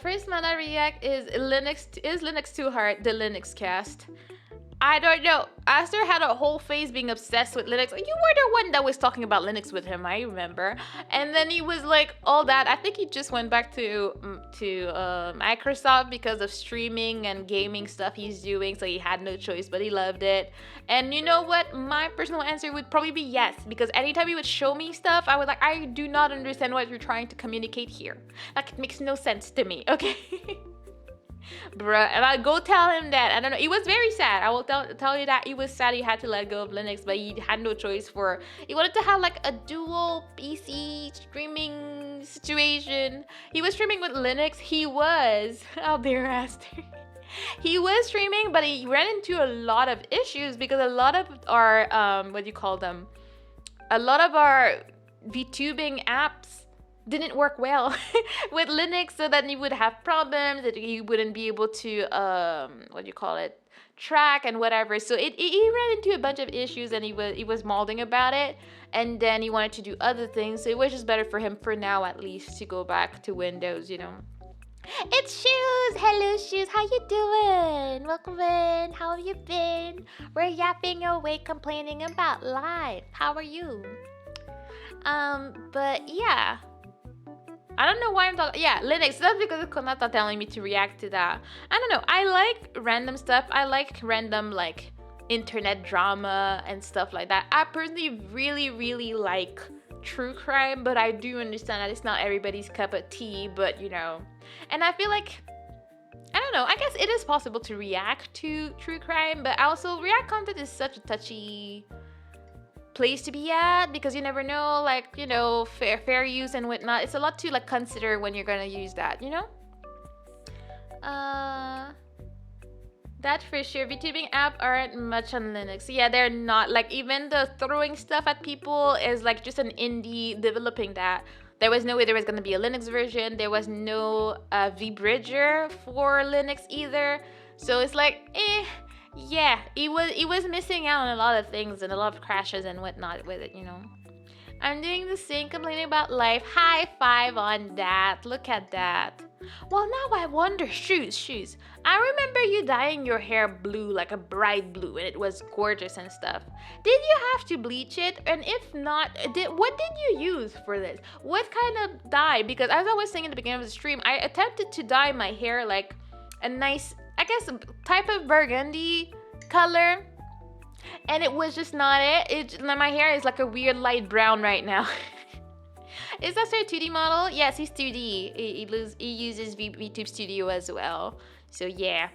First man I react is Linux too hard, the Linux cast. I don't know. Aster had a whole phase being obsessed with Linux. You were the one that was talking about Linux with him, I remember. And then he was like, all that. I think he just went back to Microsoft because of streaming and gaming stuff he's doing. So he had no choice, but he loved it. And you know what? My personal answer would probably be yes. Because anytime he would show me stuff, I was like, I do not understand what you're trying to communicate here. Like, it makes no sense to me, okay? Bruh, and I go tell him that. I don't know. He was very sad. I will tell you that he was sad he had to let go of Linux, but he had no choice he wanted to have like a dual PC streaming situation. He was streaming with Linux. He was out there, Aster. He was streaming, but he ran into a lot of issues because a lot of our what do you call them? A lot of our VTubing apps didn't work well with Linux, so that he would have problems, that he wouldn't be able to what do you call it, track and whatever. So he ran into a bunch of issues, and he was molding about it, and then he wanted to do other things. So it was just better for him for now, at least, to go back to Windows. It's Shoes. Hello, Shoes. How you doing? Welcome in. How have you been? We're yapping away, complaining about life. How are you? But yeah. I don't know why I'm talking. Yeah, Linux. That's because of Konata telling me to react to that. I don't know. I like random stuff. I like random, like, internet drama and stuff like that. I personally really, really like true crime, but I do understand that it's not everybody's cup of tea, but and I feel like, I don't know, I guess it is possible to react to true crime, but also react content is such a touchy place to be at, because you never know, like, fair use and whatnot. It's a lot to, like, consider when you're gonna use that, That for sure. VTubing app aren't much on Linux. Yeah, they're not. Like, even the throwing stuff at people is like just an indie developing that. There was no way there was going to be a Linux version. There was no vBridger for Linux either. So it's like, yeah, it was missing out on a lot of things and a lot of crashes and whatnot with it, I'm doing the same, complaining about life. High five on that. Look at that. Well, now I wonder, shoes. I remember you dyeing your hair blue, like a bright blue, and it was gorgeous and stuff. Did you have to bleach it? And if not, what did you use for this? What kind of dye? Because as I was saying in the beginning of the stream, I attempted to dye my hair like a nice, I guess, type of burgundy color. And it was just not it. My hair is like a weird light brown right now. Is that a 2D model? Yes, he's 2D. He uses VTube Studio as well. So yeah,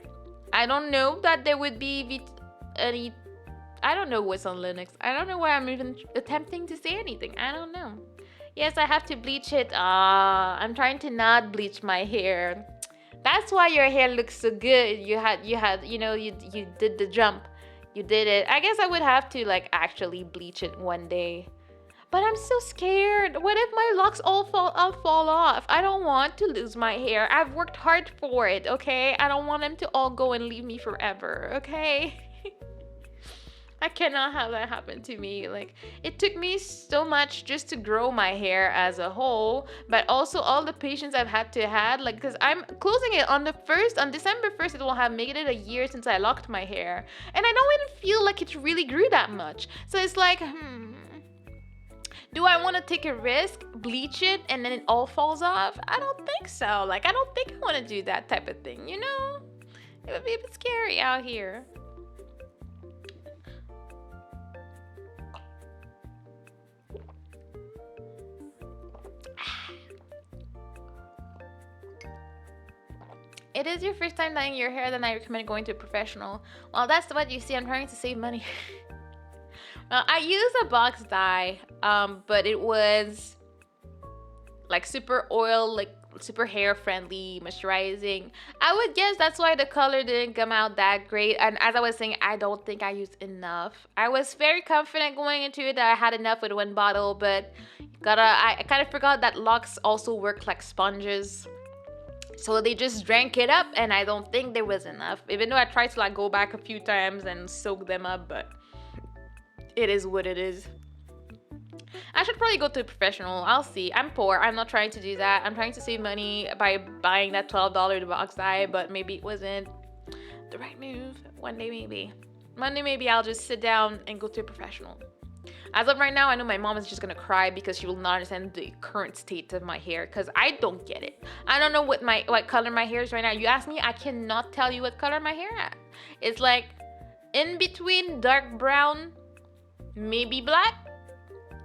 I don't know that there would be any. I don't know what's on Linux. I don't know why I'm even attempting to say anything. I don't know. Yes, I have to bleach it. I'm trying to not bleach my hair. That's why your hair looks so good. You did the jump. You did it. I guess I would have to, like, actually bleach it one day. But I'm so scared. What if my locks all fall off? I don't want to lose my hair. I've worked hard for it, okay? I don't want them to all go and leave me forever, okay? I cannot have that happen to me. Like, it took me so much just to grow my hair as a whole, but also all the patience I've had to have, like, because I'm closing it on December 1st, it will have made it a year since I locked my hair. And I don't even feel like it really grew that much. So it's like, do I want to take a risk, bleach it, and then it all falls off? I don't think so. Like, I don't think I want to do that type of thing, It would be a bit scary out here. It is your first time dyeing your hair, then I recommend going to a professional. Well, that's what you see. I'm trying to save money. Well, I used a box dye, but it was like super oil, like super hair friendly, moisturizing. I would guess that's why the color didn't come out that great. And as I was saying, I don't think I used enough. I was very confident going into it that I had enough with one bottle, but I kind of forgot that locks also work like sponges. So they just drank it up, and I don't think there was enough. Even though I tried to, like, go back a few times and soak them up, but it is what it is. I should probably go to a professional. I'll see. I'm poor. I'm not trying to do that. I'm trying to save money by buying that $12 box dye, but maybe it wasn't the right move. One day maybe I'll just sit down and go to a professional. As of right now, I know my mom is just gonna cry because she will not understand the current state of my hair, because I don't get it. I don't know what color my hair is right now. You ask me, I cannot tell you what color my hair is. It's like in between dark brown, maybe black,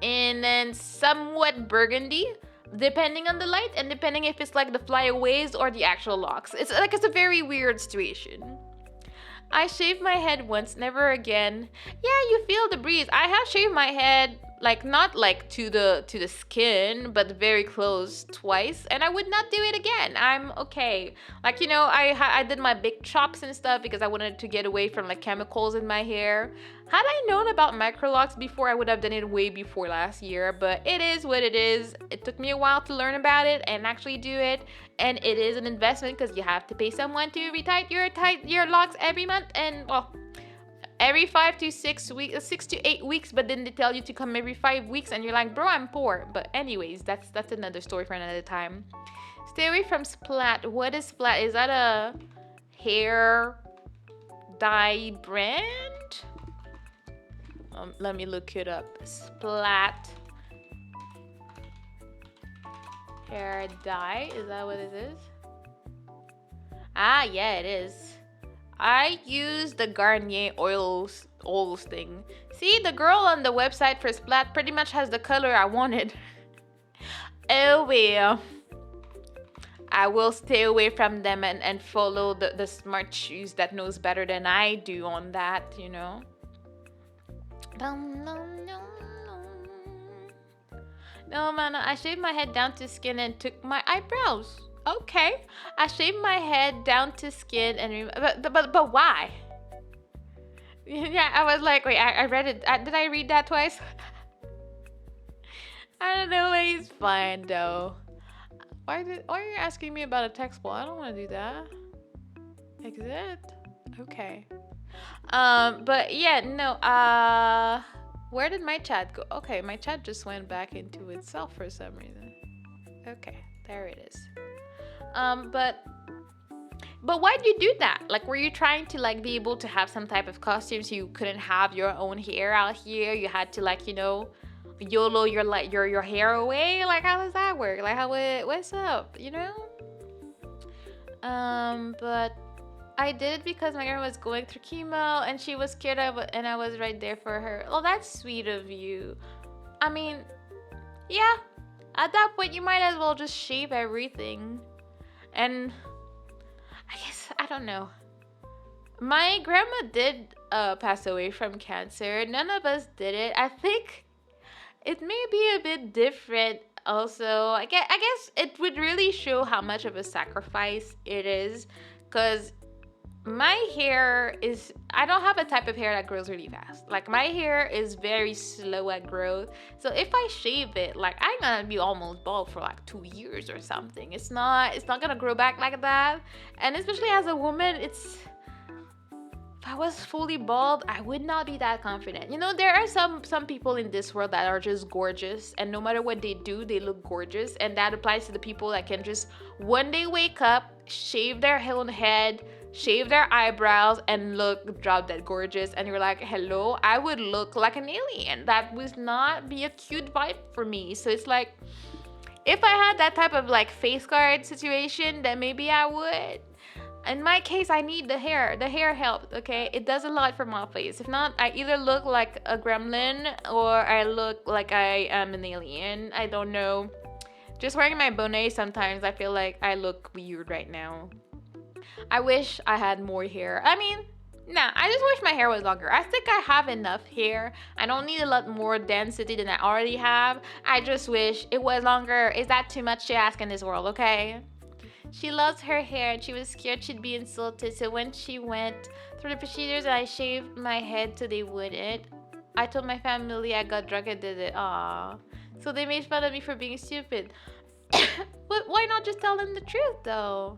and then somewhat burgundy, depending on the light and depending if it's like the flyaways or the actual locks. It's a very weird situation. I shaved my head once, never again. Yeah, you feel the breeze. I have shaved my head like not like to the skin, but very close twice, and I would not do it again. I'm okay. Like, you know, I did my big chops and stuff because I wanted to get away from like chemicals in my hair. Had I known about microlocks before, I would have done it way before last year, but it is what it is. It took me a while to learn about it and actually do it, and it is an investment because you have to pay someone to retight your locks every month, and well, every 5 to 6 weeks, 6 to 8 weeks, but then they tell you to come every 5 weeks, and you're like, bro, I'm poor. But anyways, that's another story for another time. Stay away from splat. What is splat? Is that a hair dye brand? Let me look it up. Splat hair dye. Is that what it is? Ah, yeah, it is. I use the Garnier oils thing. See, the girl on the website for Splat pretty much has the color I wanted. Oh well. I will stay away from them and follow the smart shoes that knows better than I do on that, you know. No, man, I shaved my head down to skin and took my eyebrows. Okay, I shaved my head down to skin and but why? Yeah, I was like, wait, I read it. Did I read that twice? I don't know, but he's fine though. Why are you asking me about a text ball? I don't want to do that. Exit. Okay. But yeah, no. Where did my chat go? Okay, my chat just went back into itself for some reason. Okay, there it is. But why'd you do that? Like, were you trying to like be able to have some type of costume so you couldn't have your own hair out here? You had to like, you know, YOLO your hair away? Like, how does that work? Like, what's up? You know? But I did it because my grandma was going through chemo and she was scared and I was right there for her. Oh, that's sweet of you. I mean, yeah. At that point, you might as well just shave everything. And I guess, I don't know. My grandma did pass away from cancer. None of us did it. I think it may be a bit different also. I guess it would really show how much of a sacrifice it is. Because my hair is, I don't have a type of hair that grows really fast. Like, my hair is very slow at growth. So if I shave it, like, I'm gonna be almost bald for like 2 years or something. It's not gonna grow back like that. And especially as a woman, if I was fully bald, I would not be that confident. You know, there are some people in this world that are just gorgeous, and no matter what they do, they look gorgeous. And that applies to the people that can just one day wake up, shave their whole head, shave their eyebrows, and look drop dead gorgeous. And you're like, hello, I would look like an alien. That would not be a cute vibe for me. So it's like, if I had that type of like face guard situation, then maybe I would. In my case, I need the hair. The hair helps, okay? It does a lot for my face. If not, I either look like a gremlin or I look like I am an alien. I don't know. Just wearing my bonnet sometimes, I feel like I look weird right now. I wish I had more hair. I mean, nah, I just wish my hair was longer. I think I have enough hair. I don't need a lot more density than I already have. I just wish it was longer. Is that too much to ask in this world, okay? She loves her hair and she was scared she'd be insulted. So when she went through the procedures, I shaved my head so they wouldn't. I told my family I got drunk and did it. Aww. So they made fun of me for being stupid. But why not just tell them the truth though?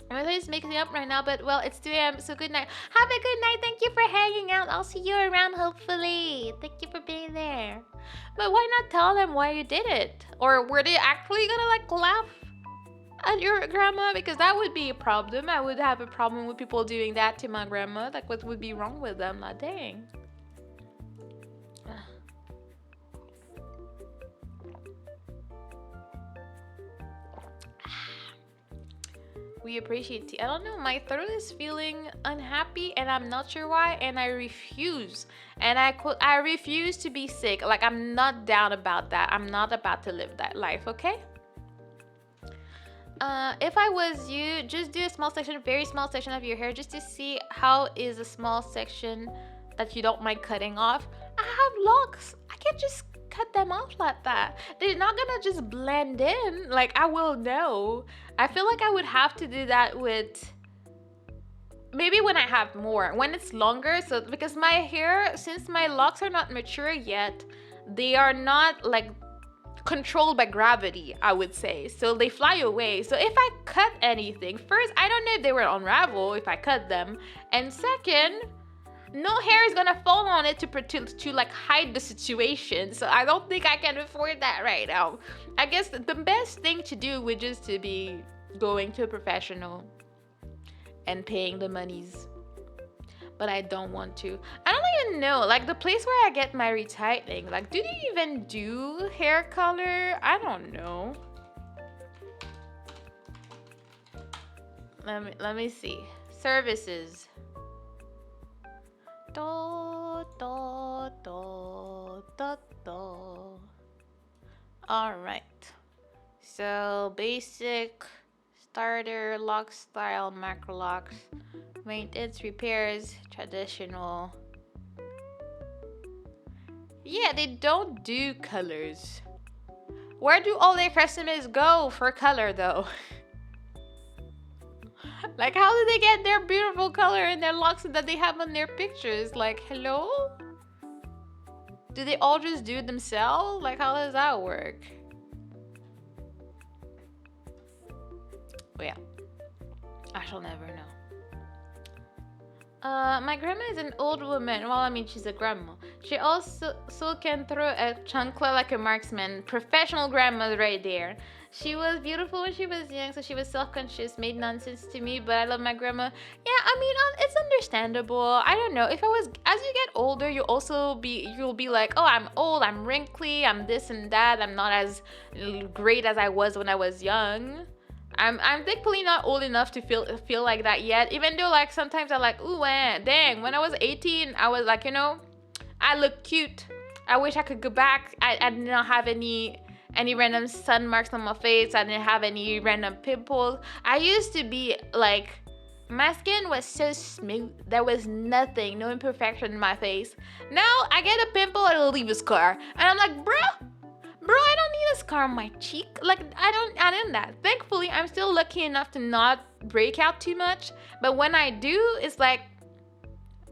I'm just mixing up right now, but well, it's 2 a.m. So good night. Have a good night. Thank you for hanging out. I'll see you around hopefully. Thank you for being there. But why not tell them why you did it? Or were they actually gonna like laugh at your grandma? Because that would be a problem. I would have a problem with people doing that to my grandma. Like, what would be wrong with them? Like, dang. We appreciate tea. I don't know, my throat is feeling unhappy and I'm not sure why, and I refuse. And I refuse to be sick. Like, I'm not down about that. I'm not about to live that life, okay? If I was you, just do a small section, very small section of your hair, just to see how is a small section that you don't mind cutting off. I have locks. I can't just cut them off like that. They're not gonna just blend in. Like, I will know. I feel like I would have to do that with maybe when I have more, when it's longer. So because my hair, since my locks are not mature yet, they are not like controlled by gravity, I would say. So they fly away. So if I cut anything, first, I don't know if they will unravel if I cut them. And second, no hair is gonna fall on it to like hide the situation. So I don't think I can afford that right now. I guess the best thing to do would just to be going to a professional and paying the monies. But I don't want to. I don't even know, like the place where I get my retightening, like do they even do hair color? I don't know. Let me see. Services. Do, do, do, do, do. All right. So basic, starter, lock style, macro locks, maintenance, repairs, traditional. Yeah, they don't do colors. Where do all their customers go for color though? Like, how do they get their beautiful color in their locks that they have on their pictures? Like, hello? Do they all just do it themselves? Like, how does that work? Well, I shall never know. My grandma is an old woman. Well, I mean, she's a grandma. She also can throw a chancla like a marksman. Professional grandma right there. She was beautiful when she was young, so she was self-conscious, made nonsense to me, but I love my grandma. Yeah, I mean, it's understandable. I don't know. If I was, as you get older, you'll be like, oh, I'm old, I'm wrinkly, I'm this and that. I'm not as great as I was when I was young. I'm thankfully not old enough to feel like that yet. Even though like sometimes I like, ooh, dang, when I was 18, I was like, I look cute. I wish I could go back. I did not have any random sun marks on my face. I didn't have any random pimples. I used to be like, my skin was so smooth. There was nothing, no imperfection in my face. Now I get a pimple, it'll leave a scar. And I'm like, bro, I don't need a scar on my cheek. Like, I don't that. Thankfully, I'm still lucky enough to not break out too much. But when I do, it's like,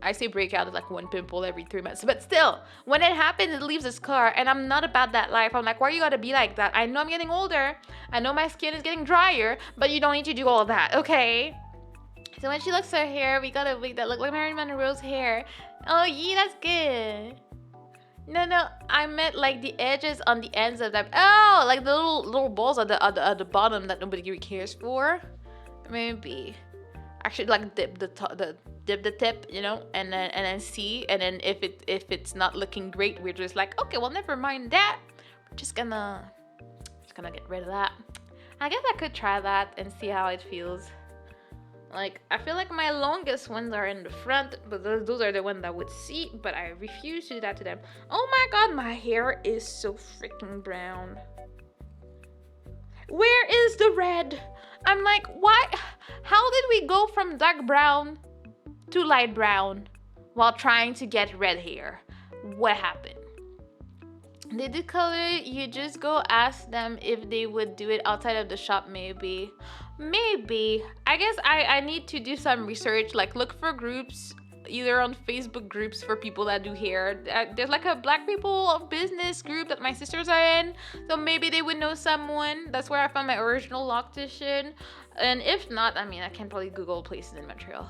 I say breakout is like one pimple every 3 months. But still, when it happens, it leaves a scar. And I'm not about that life. I'm like, why you gotta be like that? I know I'm getting older. I know my skin is getting drier. But you don't need to do all that, okay? So when she looks at her hair, we got a wig that looked like Marilyn Monroe's hair. Oh, yeah, that's good. No, I meant like the edges on the ends of them. Oh, like the little balls at the bottom that nobody really cares for. Maybe actually like dip the tip, and then see, and then if it's not looking great, we're just like, okay, well, never mind that. We're just gonna get rid of that. I guess I could try that and see how it feels. Like, I feel like my longest ones are in the front, but those are the ones I would see, but I refuse to do that to them. Oh my god, my hair is so freaking brown. Where is the red? I'm like, why? How did we go from dark brown to light brown while trying to get red hair? What happened? They do color, you just go ask them if they would do it outside of the shop, maybe. I guess I need to do some research, like look for groups, either on Facebook groups for people that do hair. There's like a Black people of business group that my sisters are in, so maybe they would know someone. That's where I found my original loctician. And if not, I mean, I can probably Google places in Montreal.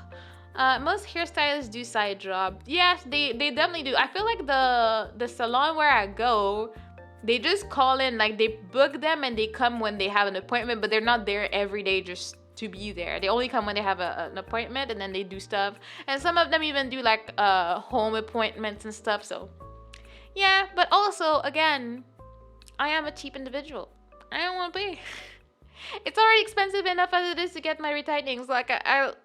Most hairstylists do side job. Yes, they definitely do. I feel like the salon where I go, they just call in, like they book them and they come when they have an appointment, but they're not there every day just to be there. They only come when they have an appointment, and then they do stuff. And some of them even do like home appointments and stuff. So yeah, but also again, I am a cheap individual. I don't want to pay. It's already expensive enough as it is to get my retightenings. Like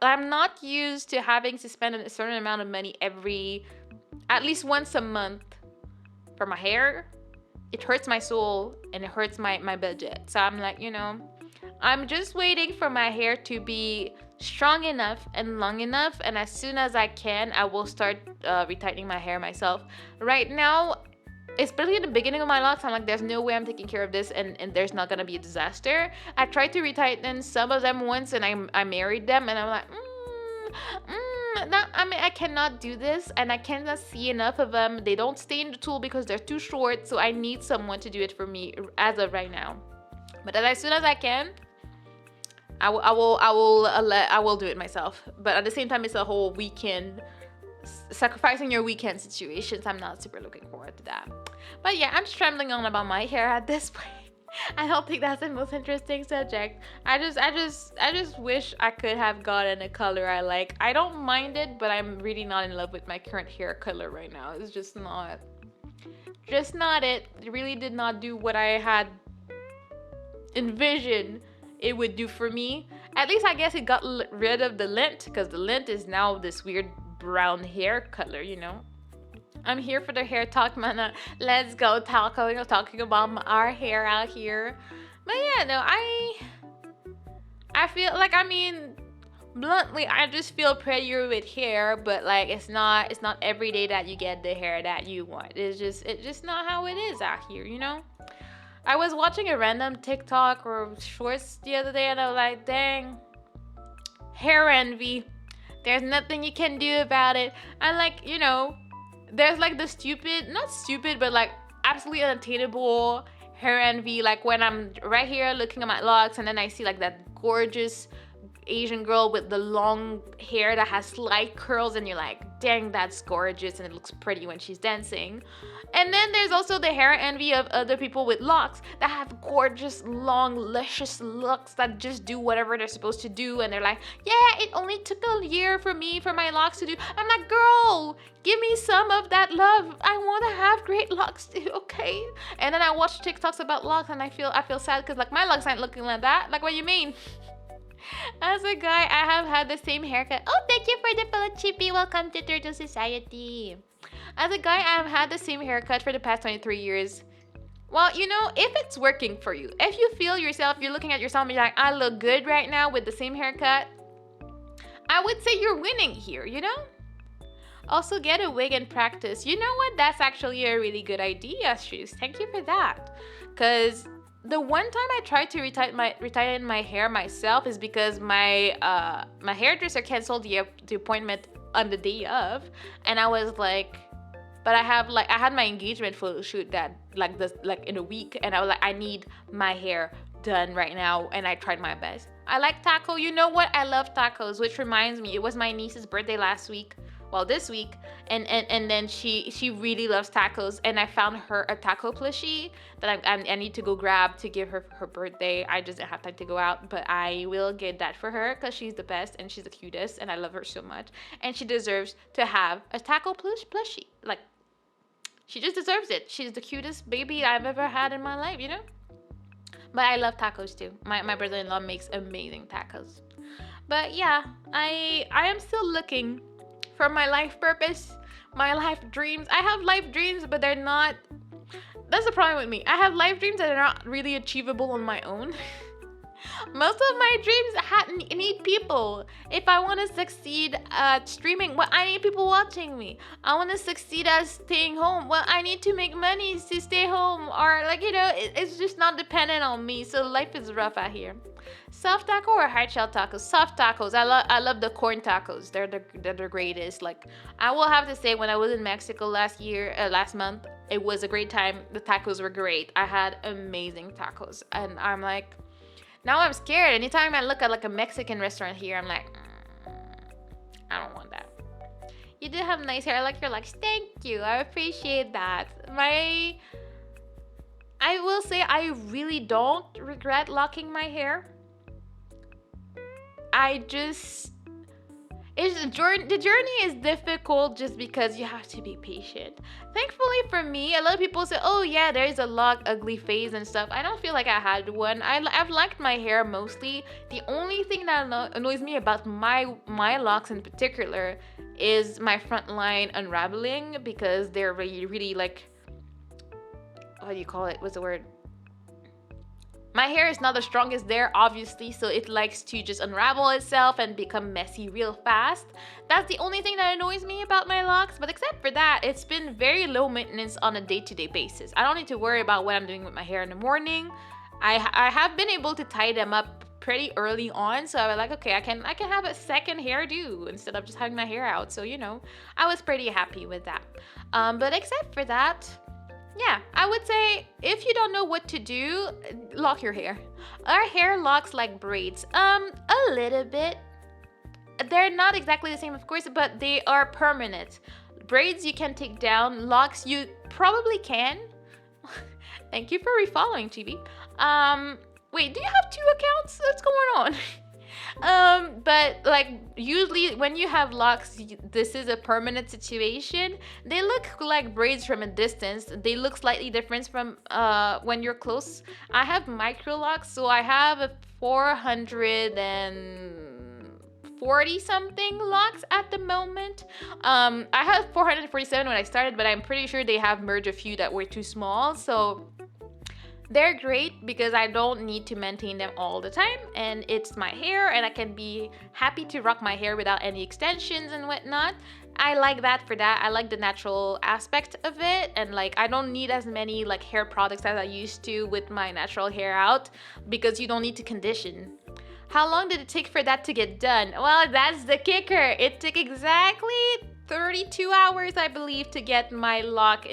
I'm not used to having to spend a certain amount of money at least once a month for my hair. It hurts my soul and it hurts my budget. So I'm like, I'm just waiting for my hair to be strong enough and long enough. And as soon as I can, I will start retightening my hair myself. Right now, especially in the beginning of my locks, I'm like, there's no way I'm taking care of this, and there's not gonna be a disaster. I tried to retighten some of them once, and I married them, and I'm like, no, I mean, I cannot do this, and I cannot see enough of them. They don't stay in the tool because they're too short, so I need someone to do it for me as of right now. But as soon as I can, I will do it myself. But at the same time, it's a whole weekend, sacrificing your weekend situations. I'm not super looking forward to that. But yeah, I'm just trembling on about my hair at this point. I don't think that's the most interesting subject. I just wish I could have gotten a color I like. I don't mind it, but I'm really not in love with my current hair color right now. It's just not it. It really did not do what I had envisioned it would do for me. At least I guess it got rid of the lint, because the lint is now this weird brown hair color, you know. I'm here for the hair talk, man. Let's go talking about our hair out here. But yeah, no, I feel like, I mean, bluntly, I just feel prettier with hair, but like it's not every day that you get the hair that you want. It's just not how it is out here, you know. I was watching a random TikTok or shorts the other day, and I was like, dang, hair envy. There's nothing you can do about it. And like, you know, there's like the not stupid, but like absolutely unattainable hair envy. Like when I'm right here looking at my locks, and then I see like that gorgeous Asian girl with the long hair that has slight curls, and you're like, dang, that's gorgeous, and it looks pretty when she's dancing. And then there's also the hair envy of other people with locks that have gorgeous, long, luscious locks that just do whatever they're supposed to do, and they're like, yeah, it only took a year for my locks to do. I'm like, girl, give me some of that love. I want to have great locks too, okay? And then I watch TikToks about locks, and I feel sad because like my locks aren't looking like that. Like, what do you mean? As a guy, I have had the same haircut. Oh, thank you for the fellow chippy. Welcome to Turtle Society. As a guy, I have had the same haircut for the past 23 years. Well, you know, if it's working for you, if you feel yourself, you're looking at yourself and you're like, I look good right now with the same haircut, I would say you're winning here, you know? Also, get a wig and practice. You know what? That's actually a really good idea, Shoes. Thank you for that. Because the one time I tried to retighten my hair myself is because my hairdresser canceled the appointment on the day of, and I was like, but I had my engagement photo shoot that like in a week, and I was like, I need my hair done right now, and I tried my best. I like taco. You know what? I love tacos, which reminds me, it was my niece's birthday this week, and then she really loves tacos, and I found her a taco plushie that I need to go grab to give her for her birthday. I just didn't have time to go out, but I will get that for her because she's the best and she's the cutest, and I love her so much, and she deserves to have a taco plushie. Like, she just deserves it. She's the cutest baby I've ever had in my life, you know. But I love tacos too. My brother-in-law makes amazing tacos. But yeah, I am still looking for my life purpose, my life dreams. I have life dreams, but they're not. That's the problem with me. I have life dreams that are not really achievable on my own. Most of my dreams need people. If I want to succeed at streaming, well, I need people watching me. I want to succeed at staying home. Well, I need to make money to stay home. Or like, you know, it's just not dependent on me. So life is rough out here. Soft taco or hard shell tacos? Soft tacos. I love the corn tacos. They're the greatest. Like, I will have to say, when I was in Mexico last month, it was a great time. The tacos were great. I had amazing tacos, and I'm like, now I'm scared. Anytime I look at like a Mexican restaurant here, I'm like, I don't want that. You do have nice hair. I like your locks. Thank you. I appreciate that. I will say I really don't regret locking my hair. The journey is difficult just because you have to be patient. Thankfully for me, a lot of people say, oh yeah, there's a lock ugly phase and stuff. I don't feel like I had one. I've liked my hair mostly. The only thing that annoys me about my locks in particular is my front line unraveling, because they're really, really like, what do you call it? What's the word? My hair is not the strongest there, obviously, so it likes to just unravel itself and become messy real fast. That's the only thing that annoys me about my locks, but except for that, it's been very low maintenance on a day-to-day basis. I don't need to worry about what I'm doing with my hair in the morning. I have been able to tie them up pretty early on, so I was like, okay, I can have a second hairdo instead of just having my hair out. So I was pretty happy with that. But except for that, yeah, I would say if you don't know what to do, lock your hair. Our hair locks like braids. A little bit. They're not exactly the same, of course, but they are permanent. Braids you can take down, locks you probably can. Thank you for refollowing, Chibi. Wait, do you have two accounts? What's going on? But like usually when you have locks, this is a permanent situation. They look like braids from a distance. They look slightly different from when you're close. I have micro locks, so I have a 440 something locks at the moment. I had 447 when I started, but I'm pretty sure they have merged a few that were too small. So they're great because I don't need to maintain them all the time, and it's my hair, and I can be happy to rock my hair without any extensions and whatnot. I like that for that. I like the natural aspect of it, and like I don't need as many like hair products as I used to with my natural hair out because you don't need to condition. How long did it take for that to get done? Well, that's the kicker. It took exactly 32 hours, I believe, to get my lock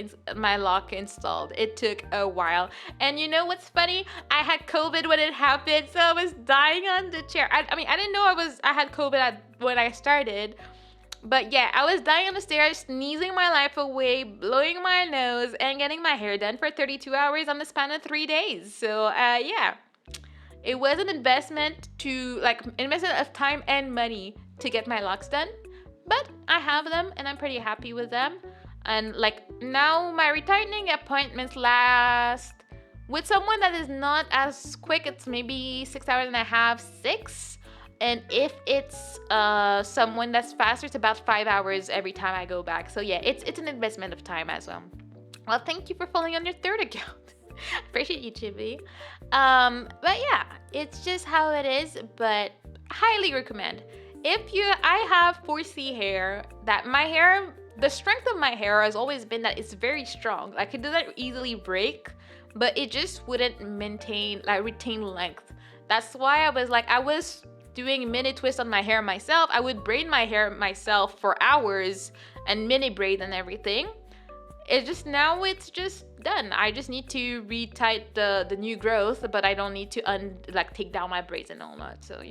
installed. It took a while. And you know what's funny? I had COVID when it happened, so I was dying on the chair. I mean, I didn't know I had COVID when I started. But yeah, I was dying on the stairs, sneezing my life away, blowing my nose, and getting my hair done for 32 hours on the span of 3 days. So yeah. It was an investment of time and money to get my locks done, but I have them and I'm pretty happy with them. And like now my retightening appointments last with someone that is not as quick. It's maybe 6 hours and a half, 6. And if it's someone that's faster, it's about 5 hours every time I go back. So yeah, it's an investment of time as well. Well, thank you for following on your third account. Appreciate you, Chibi. But yeah, it's just how it is, but highly recommend. I have 4C hair, the strength of my hair has always been that it's very strong. Like it doesn't easily break, but it just wouldn't retain length. That's why I was doing mini twist on my hair myself. I would braid my hair myself for hours and mini braid and everything. Now it's just done. I just need to retight the new growth, but I don't need to take down my braids and all that. So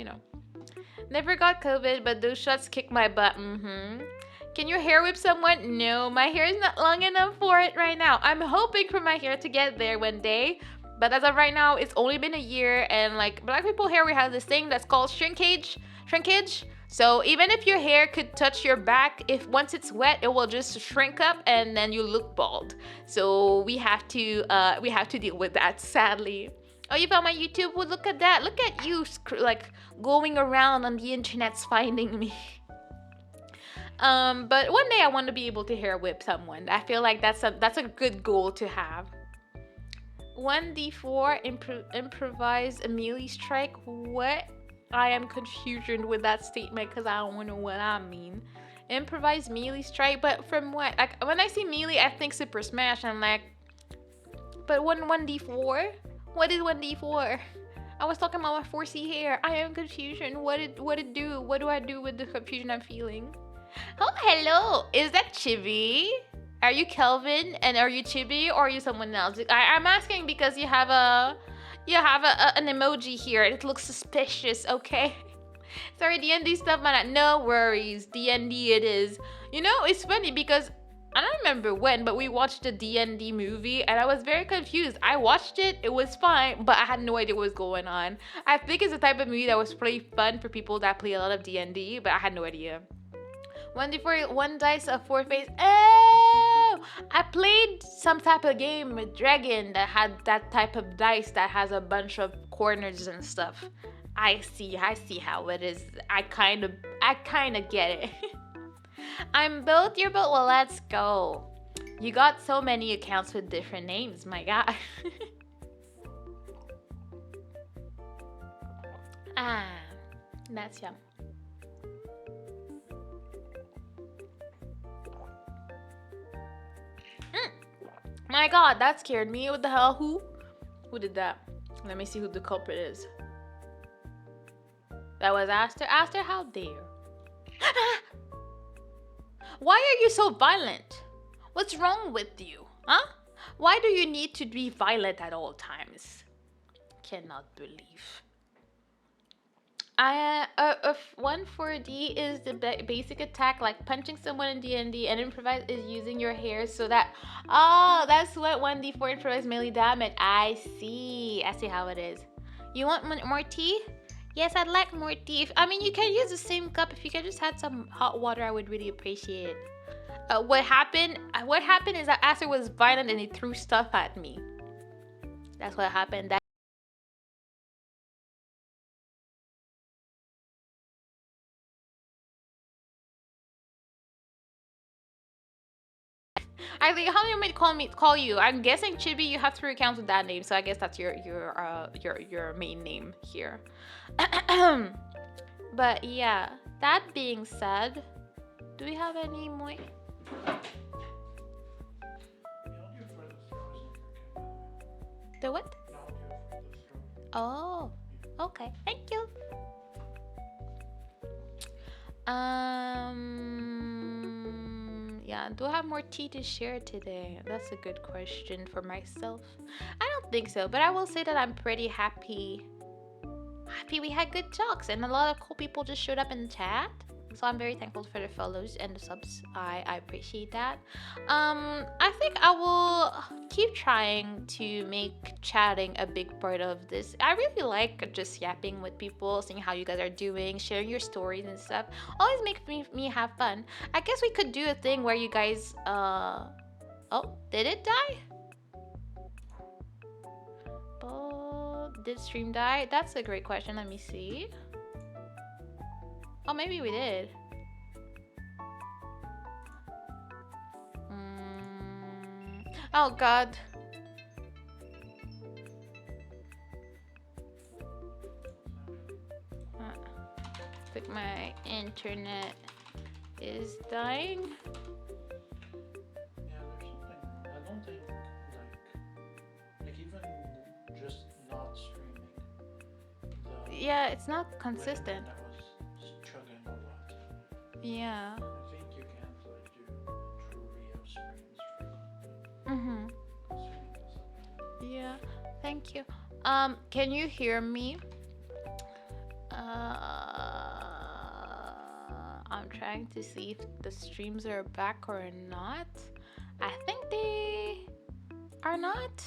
never got COVID, but those shots kick my butt. Can you hair whip someone? No, my hair is not long enough for it right now. I'm hoping for my hair to get there one day, but as of right now, it's only been a year, and like black people hair, we have this thing that's called shrinkage. So even if your hair could touch your back, if once it's wet, it will just shrink up and then you look bald. So we have to deal with that, sadly. Oh, you found my YouTube? Well, look at that. Look at you, going around on the internet's finding me. But one day I want to be able to hair whip someone. I feel like that's a good goal to have. 1d4 improvise a melee strike. What? I am confused with that statement because I don't know what I mean. Improvise melee strike, but from what? Like when I see melee, I think Super Smash. I'm like, but 1d4? What is 1d4? I was talking about my 4C hair. I am confused. What it do? What do I do with the confusion I'm feeling? Oh, hello. Is that Chibi? Are you Kelvin? And are you Chibi or are you someone else? I'm asking because you have an emoji here. It looks suspicious, okay? Sorry, D&D stuff, man. No worries. D&D it is. It's funny because I don't remember when, but we watched the D&D movie and I was very confused. I watched it, it was fine, but I had no idea what was going on. I think it's the type of movie that was pretty fun for people that play a lot of D&D, but I had no idea. 1d4, 1 dice of 4 face. Oh! I played some type of game with Dragon that had that type of dice that has a bunch of corners and stuff. I see how it is. I kind of get it. I'm both, you're both. Well, let's go. You got so many accounts with different names, my god. Ah, that's yum. Mm. My God, that scared me. What the hell? Who? Who did that? Let me see who the culprit is. That was Aster. Aster, how dare? Why are you so violent? What's wrong with you? Huh? Why do you need to be violent at all times? Cannot believe. 140 is the basic attack, like punching someone in D&D, and improvise is using your hair so that. Oh, that's what 1d4 improvise melee damage. I see how it is. You want more tea? Yes, I'd like more tea. I mean, you can use the same cup. If you can just add some hot water, I would really appreciate it. What happened? What happened is that Aster was violent and he threw stuff at me. That's what happened. I think how you might call you. I'm guessing Chibi. You have 3 accounts with that name, so I guess that's your main name here. But yeah, that being said, do we have any more? The what? Oh, okay. Thank you. Yeah, do I have more tea to share today? That's a good question for myself. I don't think so, but I will say that I'm pretty happy. We had good talks and a lot of cool people just showed up in the chat. So I'm very thankful for the follows and the subs. I appreciate that. I think I will keep trying to make chatting a big part of this. I really like just yapping with people, seeing how you guys are doing, sharing your stories and stuff. Always makes me have fun. I guess we could do a thing where you guys oh, did it die? Oh, did stream die? That's a great question. Let me see. Oh, maybe we did. Oh, God. I think my internet is dying. Yeah, there's something. I don't think like even just not streaming. Yeah, it's not consistent. That was chugging a lot. Yeah. I think you can't like do true Rio streams frequently. Yeah. Thank you. Can you hear me? I'm trying to see if the streams are back or not. I think they are not.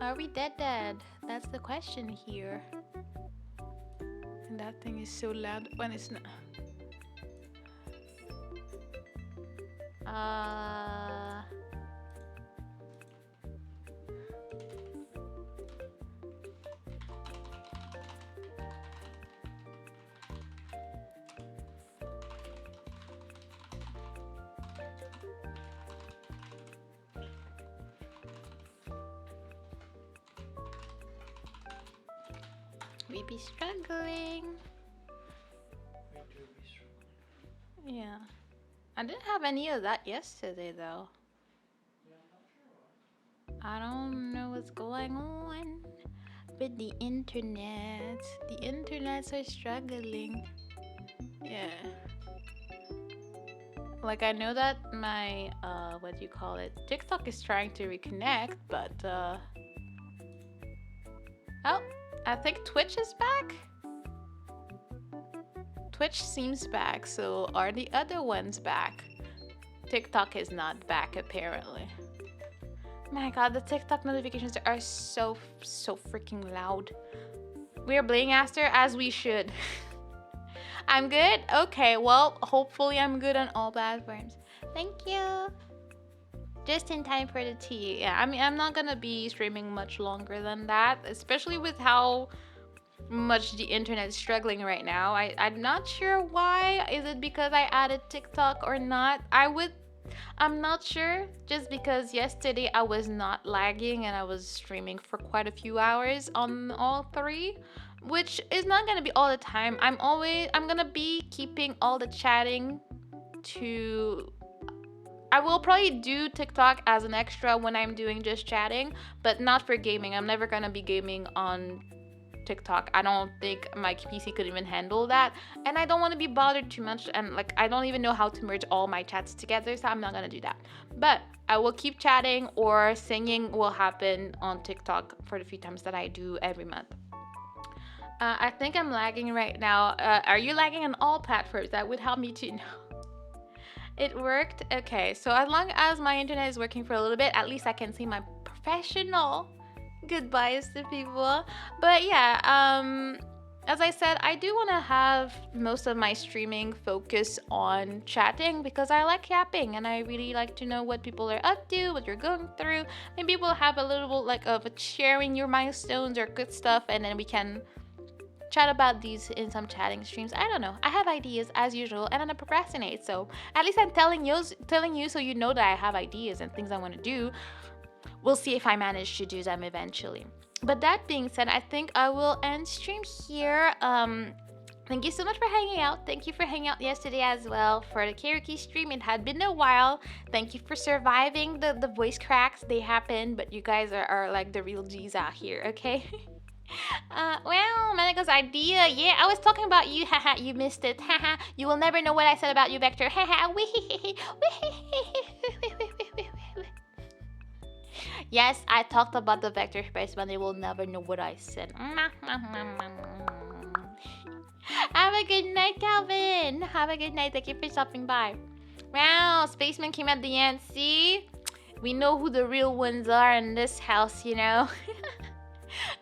Are we dead? That's the question here. And that thing is so loud when it's not. We be struggling. We do be struggling. Yeah. I didn't have any of that yesterday though. Yeah, I'm not sure why. I don't know what's going on with the internet. The internets are struggling. Yeah. Like I know that my what do you call it? TikTok is trying to reconnect, but oh, I think Twitch is back. Twitch seems back, so are the other ones back? TikTok is not back apparently. My God, the TikTok notifications are so freaking loud. We are playing Aster as we should. I'm good? Okay, well, hopefully I'm good on all platforms. Thank you. Just in time for the tea. Yeah, I mean, I'm not gonna be streaming much longer than that, especially with how much the internet is struggling right now. I'm not sure why. Is it because I added TikTok or not? I'm not sure, just because yesterday I was not lagging and I was streaming for quite a few hours on all three, which is not gonna be all the time. I'm gonna be keeping all the chatting to. I will probably do TikTok as an extra when I'm doing just chatting, but not for gaming. I'm never gonna be gaming on TikTok. I don't think my PC could even handle that. And I don't want to be bothered too much. And like, I don't even know how to merge all my chats together. So I'm not going to do that. But I will keep chatting, or singing will happen on TikTok for the few times that I do every month. I think I'm lagging right now. Are you lagging on all platforms? That would help me to know. It worked? Okay. So as long as my internet is working for a little bit, at least I can see my professional goodbyes to people. But yeah, as I said, I do want to have most of my streaming focus on chatting, because I like yapping and I really like to know what people are up to, what you're going through. Maybe we'll have a little like of a sharing your milestones or good stuff, and then we can chat about these in some chatting streams. I don't know. I have ideas as usual, and I procrastinate. So at least I'm telling you, so you know that I have ideas and things I want to do. We'll see if I manage to do them eventually. But that being said, I think I will end stream here. Thank you so much for hanging out. Thank you for hanging out yesterday as well for the karaoke stream. It had been a while. Thank you for surviving the voice cracks. They happen, but you guys are like the real G's out here, okay? Well, Manica's idea. Yeah, I was talking about you. Haha, you missed it. Haha, you will never know what I said about you, Vector. Haha, yes, I talked about the vector space, but they will never know what I said. Have a good night, Calvin. Have a good night. Thank you for stopping by. Wow, Spaceman came at the end. See? We know who the real ones are in this house, you know?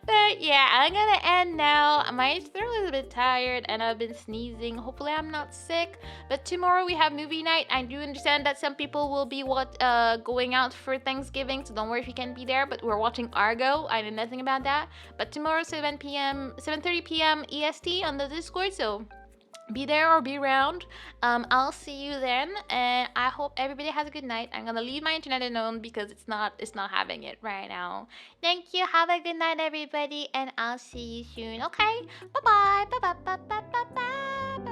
But yeah, I'm gonna end now. My throat is a bit tired and I've been sneezing. Hopefully I'm not sick. But tomorrow we have movie night. I do understand that some people will be going out for Thanksgiving, so don't worry if you can't be there. But we're watching Argo. I know nothing about that. But tomorrow 7:30 p.m. EST on the Discord. So be there or be around. I'll see you then, and I hope everybody has a good night. I'm gonna leave my internet alone because it's not having it right now. Thank you. Have a good night, everybody, and I'll see you soon. Okay. Bye bye. Bye bye. Bye bye. Bye bye.